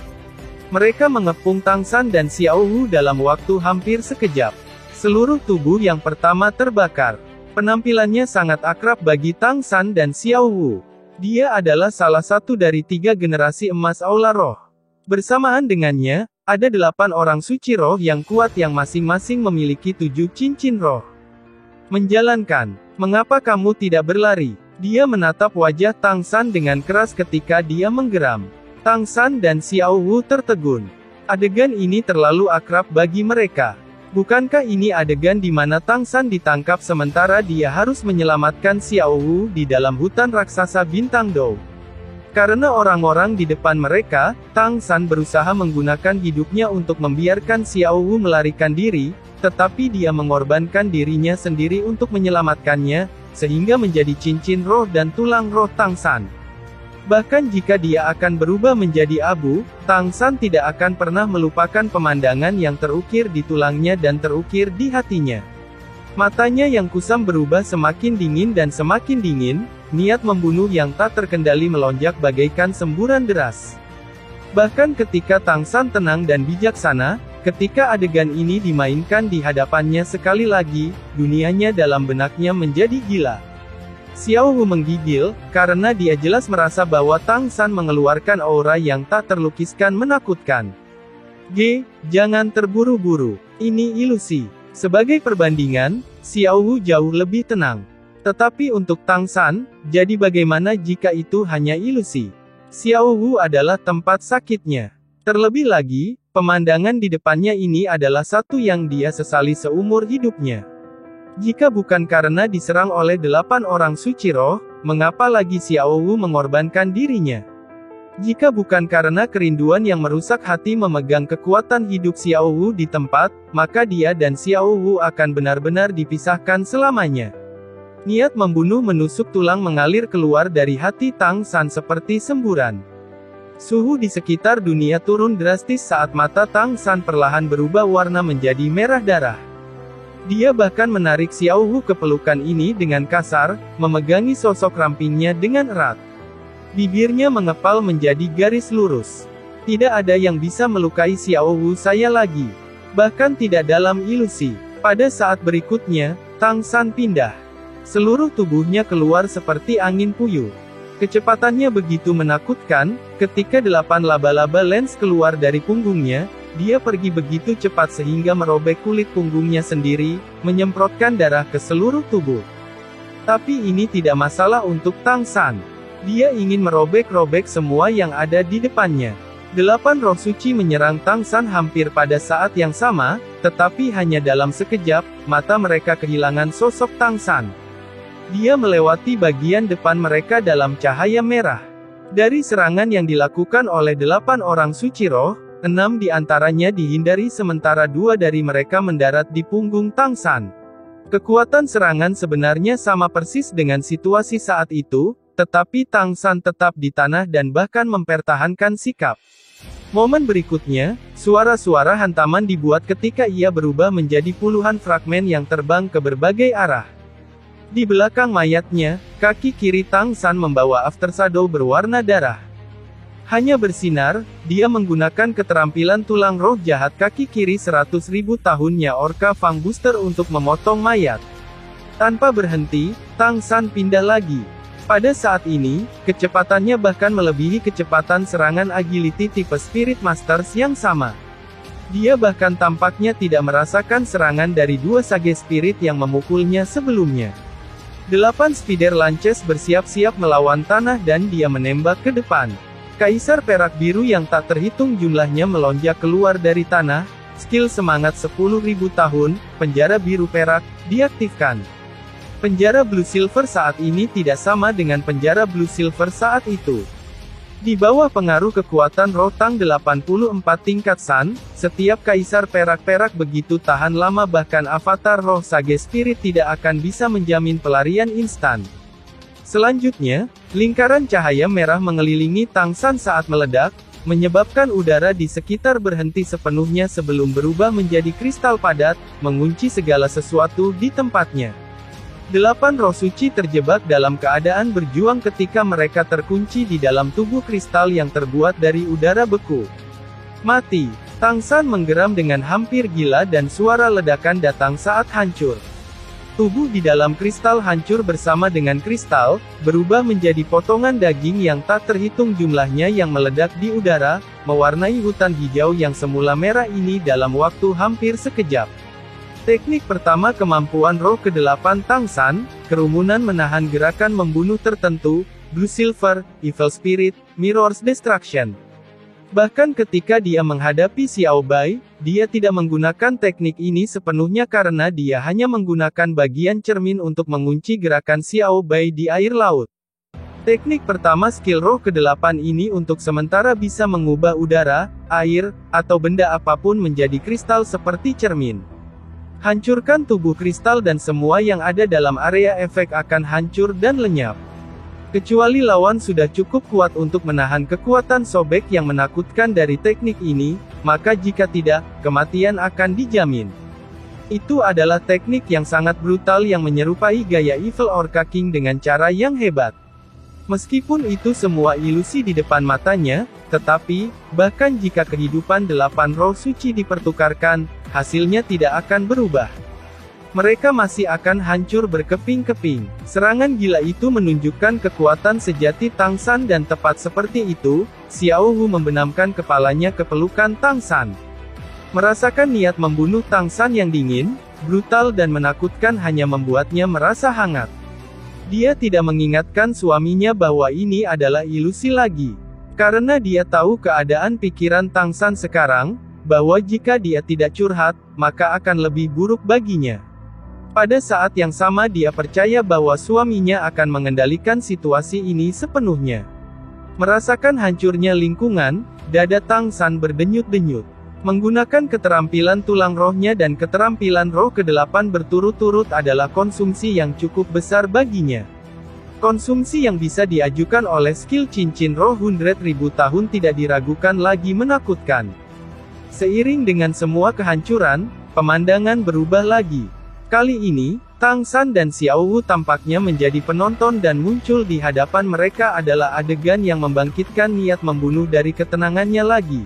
Mereka mengepung Tang San dan Xiao Wu dalam waktu hampir sekejap. Seluruh tubuh yang pertama terbakar. Penampilannya sangat akrab bagi Tang San dan Xiao Wu. Dia adalah salah satu dari 3 generasi emas Aula Roh. Bersamaan dengannya, ada 8 orang suci roh yang kuat yang masing-masing memiliki 7 cincin roh. Menjalankan. Mengapa kamu tidak berlari? Dia menatap wajah Tang San dengan keras ketika dia menggeram. Tang San dan Xiao Wu tertegun. Adegan ini terlalu akrab bagi mereka. Bukankah ini adegan di mana Tang San ditangkap sementara dia harus menyelamatkan Xiao Wu di dalam hutan raksasa Bintang Dou? Karena orang-orang di depan mereka, Tang San berusaha menggunakan hidupnya untuk membiarkan Xiao Wu melarikan diri, tetapi dia mengorbankan dirinya sendiri untuk menyelamatkannya, sehingga menjadi cincin roh dan tulang roh Tang San. Bahkan jika dia akan berubah menjadi abu, Tang San tidak akan pernah melupakan pemandangan yang terukir di tulangnya dan terukir di hatinya. Matanya yang kusam berubah semakin dingin dan semakin dingin, niat membunuh yang tak terkendali melonjak bagaikan semburan deras. Bahkan ketika Tang San tenang dan bijaksana, ketika adegan ini dimainkan di hadapannya sekali lagi, dunianya dalam benaknya menjadi gila. Xiao Wu menggigil, karena dia jelas merasa bahwa Tang San mengeluarkan aura yang tak terlukiskan menakutkan. Jangan terburu-buru. Ini ilusi. Sebagai perbandingan, Xiao Wu jauh lebih tenang. Tetapi untuk Tang San, jadi bagaimana jika itu hanya ilusi? Xiao Wu adalah tempat sakitnya. Terlebih lagi, pemandangan di depannya ini adalah satu yang dia sesali seumur hidupnya. Jika bukan karena diserang oleh 8 orang suci roh, mengapa lagi Xiao Wu mengorbankan dirinya? Jika bukan karena kerinduan yang merusak hati memegang kekuatan hidup Xiao Wu di tempat, maka dia dan Xiao Wu akan benar-benar dipisahkan selamanya. Niat membunuh menusuk tulang mengalir keluar dari hati Tang San seperti semburan. Suhu di sekitar dunia turun drastis saat mata Tang San perlahan berubah warna menjadi merah darah. Dia bahkan menarik Xiao Wu ke pelukan ini dengan kasar, memegangi sosok rampingnya dengan erat. Bibirnya mengepal menjadi garis lurus. Tidak ada yang bisa melukai Xiao Wu saya lagi. Bahkan tidak dalam ilusi. Pada saat berikutnya, Tang San pindah. Seluruh tubuhnya keluar seperti angin puyuh. Kecepatannya begitu menakutkan, ketika 8 laba-laba lens keluar dari punggungnya, dia pergi begitu cepat sehingga merobek kulit punggungnya sendiri, menyemprotkan darah ke seluruh tubuh. Tapi ini tidak masalah untuk Tang San. Dia ingin merobek-robek semua yang ada di depannya. 8 roh suci menyerang Tang San hampir pada saat yang sama, tetapi hanya dalam sekejap, mata mereka kehilangan sosok Tang San. Dia melewati bagian depan mereka dalam cahaya merah. Dari serangan yang dilakukan oleh 8 orang suci roh, 6 di antaranya dihindari sementara 2 dari mereka mendarat di punggung Tang San. Kekuatan serangan sebenarnya sama persis dengan situasi saat itu, tetapi Tang San tetap di tanah dan bahkan mempertahankan sikap. Momen berikutnya, suara-suara hantaman dibuat ketika ia berubah menjadi puluhan fragmen yang terbang ke berbagai arah. Di belakang mayatnya, kaki kiri Tang San membawa aftershadow berwarna darah. Hanya bersinar, dia menggunakan keterampilan tulang roh jahat kaki kiri 100.000 tahunnya Orca Fang Booster untuk memotong mayat. Tanpa berhenti, Tang San pindah lagi. Pada saat ini, kecepatannya bahkan melebihi kecepatan serangan agility tipe Spirit Masters yang sama. Dia bahkan tampaknya tidak merasakan serangan dari dua sage spirit yang memukulnya sebelumnya. 8 Spider Lances bersiap-siap melawan tanah dan dia menembak ke depan. Kaisar perak biru yang tak terhitung jumlahnya melonjak keluar dari tanah. Skill semangat 10.000 tahun, penjara biru perak, diaktifkan. Penjara Blue Silver saat ini tidak sama dengan penjara Blue Silver saat itu. Di bawah pengaruh kekuatan roh Tang 84 tingkat Sun, setiap kaisar perak-perak begitu tahan lama bahkan avatar roh sage spirit tidak akan bisa menjamin pelarian instan. Selanjutnya, lingkaran cahaya merah mengelilingi Tang Sun saat meledak, menyebabkan udara di sekitar berhenti sepenuhnya sebelum berubah menjadi kristal padat, mengunci segala sesuatu di tempatnya. 8 roh suci terjebak dalam keadaan berjuang ketika mereka terkunci di dalam tubuh kristal yang terbuat dari udara beku. Mati. Tang Sun menggeram dengan hampir gila dan suara ledakan datang saat hancur. Tubuh di dalam kristal hancur bersama dengan kristal, berubah menjadi potongan daging yang tak terhitung jumlahnya yang meledak di udara, mewarnai hutan hijau yang semula merah ini dalam waktu hampir sekejap. Teknik pertama kemampuan roh ke-8 Tang Sun, kerumunan menahan gerakan membunuh tertentu, Blue Silver, Evil Spirit, Mirror's Destruction. Bahkan ketika dia menghadapi Xiao Bai, dia tidak menggunakan teknik ini sepenuhnya karena dia hanya menggunakan bagian cermin untuk mengunci gerakan Xiao Bai di air laut. Teknik pertama skill roh ke-8 ini untuk sementara bisa mengubah udara, air, atau benda apapun menjadi kristal seperti cermin. Hancurkan tubuh kristal dan semua yang ada dalam area efek akan hancur dan lenyap. Kecuali lawan sudah cukup kuat untuk menahan kekuatan sobek yang menakutkan dari teknik ini, maka jika tidak, kematian akan dijamin. Itu adalah teknik yang sangat brutal yang menyerupai gaya Evil Orca King dengan cara yang hebat. Meskipun itu semua ilusi di depan matanya, tetapi, bahkan jika kehidupan 8 roh suci dipertukarkan, hasilnya tidak akan berubah. Mereka masih akan hancur berkeping-keping. Serangan gila itu menunjukkan kekuatan sejati Tang Sun dan tepat seperti itu, Xiao Wu membenamkan kepalanya ke pelukan Tang Sun. Merasakan niat membunuh Tang Sun yang dingin, brutal dan menakutkan hanya membuatnya merasa hangat. Dia tidak mengingatkan suaminya bahwa ini adalah ilusi lagi. Karena dia tahu keadaan pikiran Tang Sun sekarang, bahwa jika dia tidak curhat, maka akan lebih buruk baginya. Pada saat yang sama dia percaya bahwa suaminya akan mengendalikan situasi ini sepenuhnya. Merasakan hancurnya lingkungan, dada Tang Sun berdenyut-denyut. Menggunakan keterampilan tulang rohnya dan keterampilan roh ke-8 berturut-turut adalah konsumsi yang cukup besar baginya. Konsumsi yang bisa diajukan oleh skill cincin roh 100.000 tahun tidak diragukan lagi menakutkan. Seiring dengan semua kehancuran, pemandangan berubah lagi. Kali ini, Tang Sun dan Xiao Wu tampaknya menjadi penonton dan muncul di hadapan mereka adalah adegan yang membangkitkan niat membunuh dari ketenangannya lagi.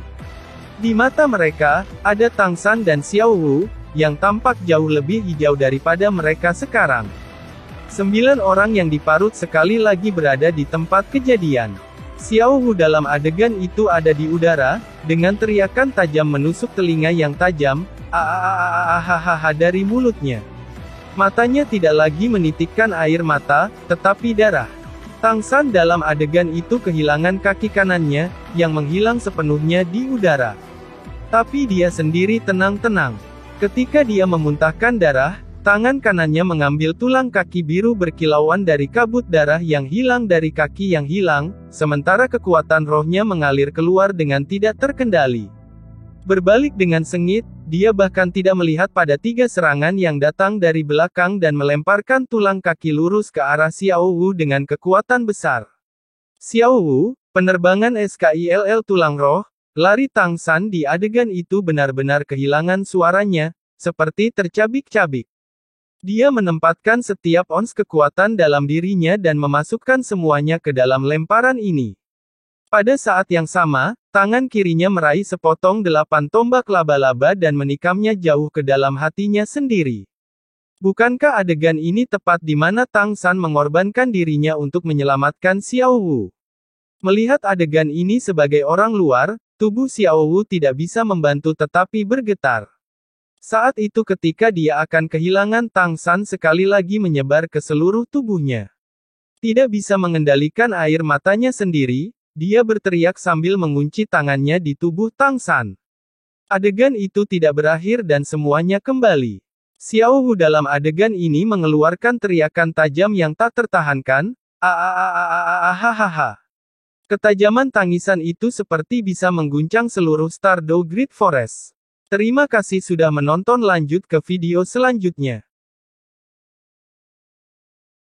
Di mata mereka, ada Tang Sun dan Xiao Wu, yang tampak jauh lebih hijau daripada mereka sekarang. 9 orang yang diparut sekali lagi berada di tempat kejadian. Xiao Wu dalam adegan itu ada di udara, dengan teriakan tajam menusuk telinga yang tajam, dari mulutnya. Matanya tidak lagi menitikkan air mata, tetapi darah. Tang Sun dalam adegan itu kehilangan kaki kanannya, yang menghilang sepenuhnya di udara. Tapi dia sendiri tenang-tenang. Ketika dia memuntahkan darah, tangan kanannya mengambil tulang kaki biru berkilauan dari kabut darah yang hilang dari kaki yang hilang, sementara kekuatan rohnya mengalir keluar dengan tidak terkendali. Berbalik dengan sengit, dia bahkan tidak melihat pada 3 serangan yang datang dari belakang dan melemparkan tulang kaki lurus ke arah Xiao Wu dengan kekuatan besar. Xiao Wu, penerbangan SKILL tulang roh, lari Tang Sun di adegan itu benar-benar kehilangan suaranya, seperti tercabik-cabik. Dia menempatkan setiap ons kekuatan dalam dirinya dan memasukkan semuanya ke dalam lemparan ini. Pada saat yang sama, tangan kirinya meraih sepotong 8 tombak laba-laba dan menikamnya jauh ke dalam hatinya sendiri. Bukankah adegan ini tepat di mana Tang San mengorbankan dirinya untuk menyelamatkan Xiao Wu? Melihat adegan ini sebagai orang luar, tubuh Xiao Wu tidak bisa membantu tetapi bergetar. Saat itu ketika dia akan kehilangan Tang San sekali lagi menyebar ke seluruh tubuhnya. Tidak bisa mengendalikan air matanya sendiri, dia berteriak sambil mengunci tangannya di tubuh Tang San. Adegan itu tidak berakhir dan semuanya kembali. Xiao Wu dalam adegan ini mengeluarkan teriakan tajam yang tak tertahankan, "Aaaaaaaaaahahaha." Ketajaman tangisan itu seperti bisa mengguncang seluruh Stardew Great Forest. Terima kasih sudah menonton, lanjut ke video selanjutnya.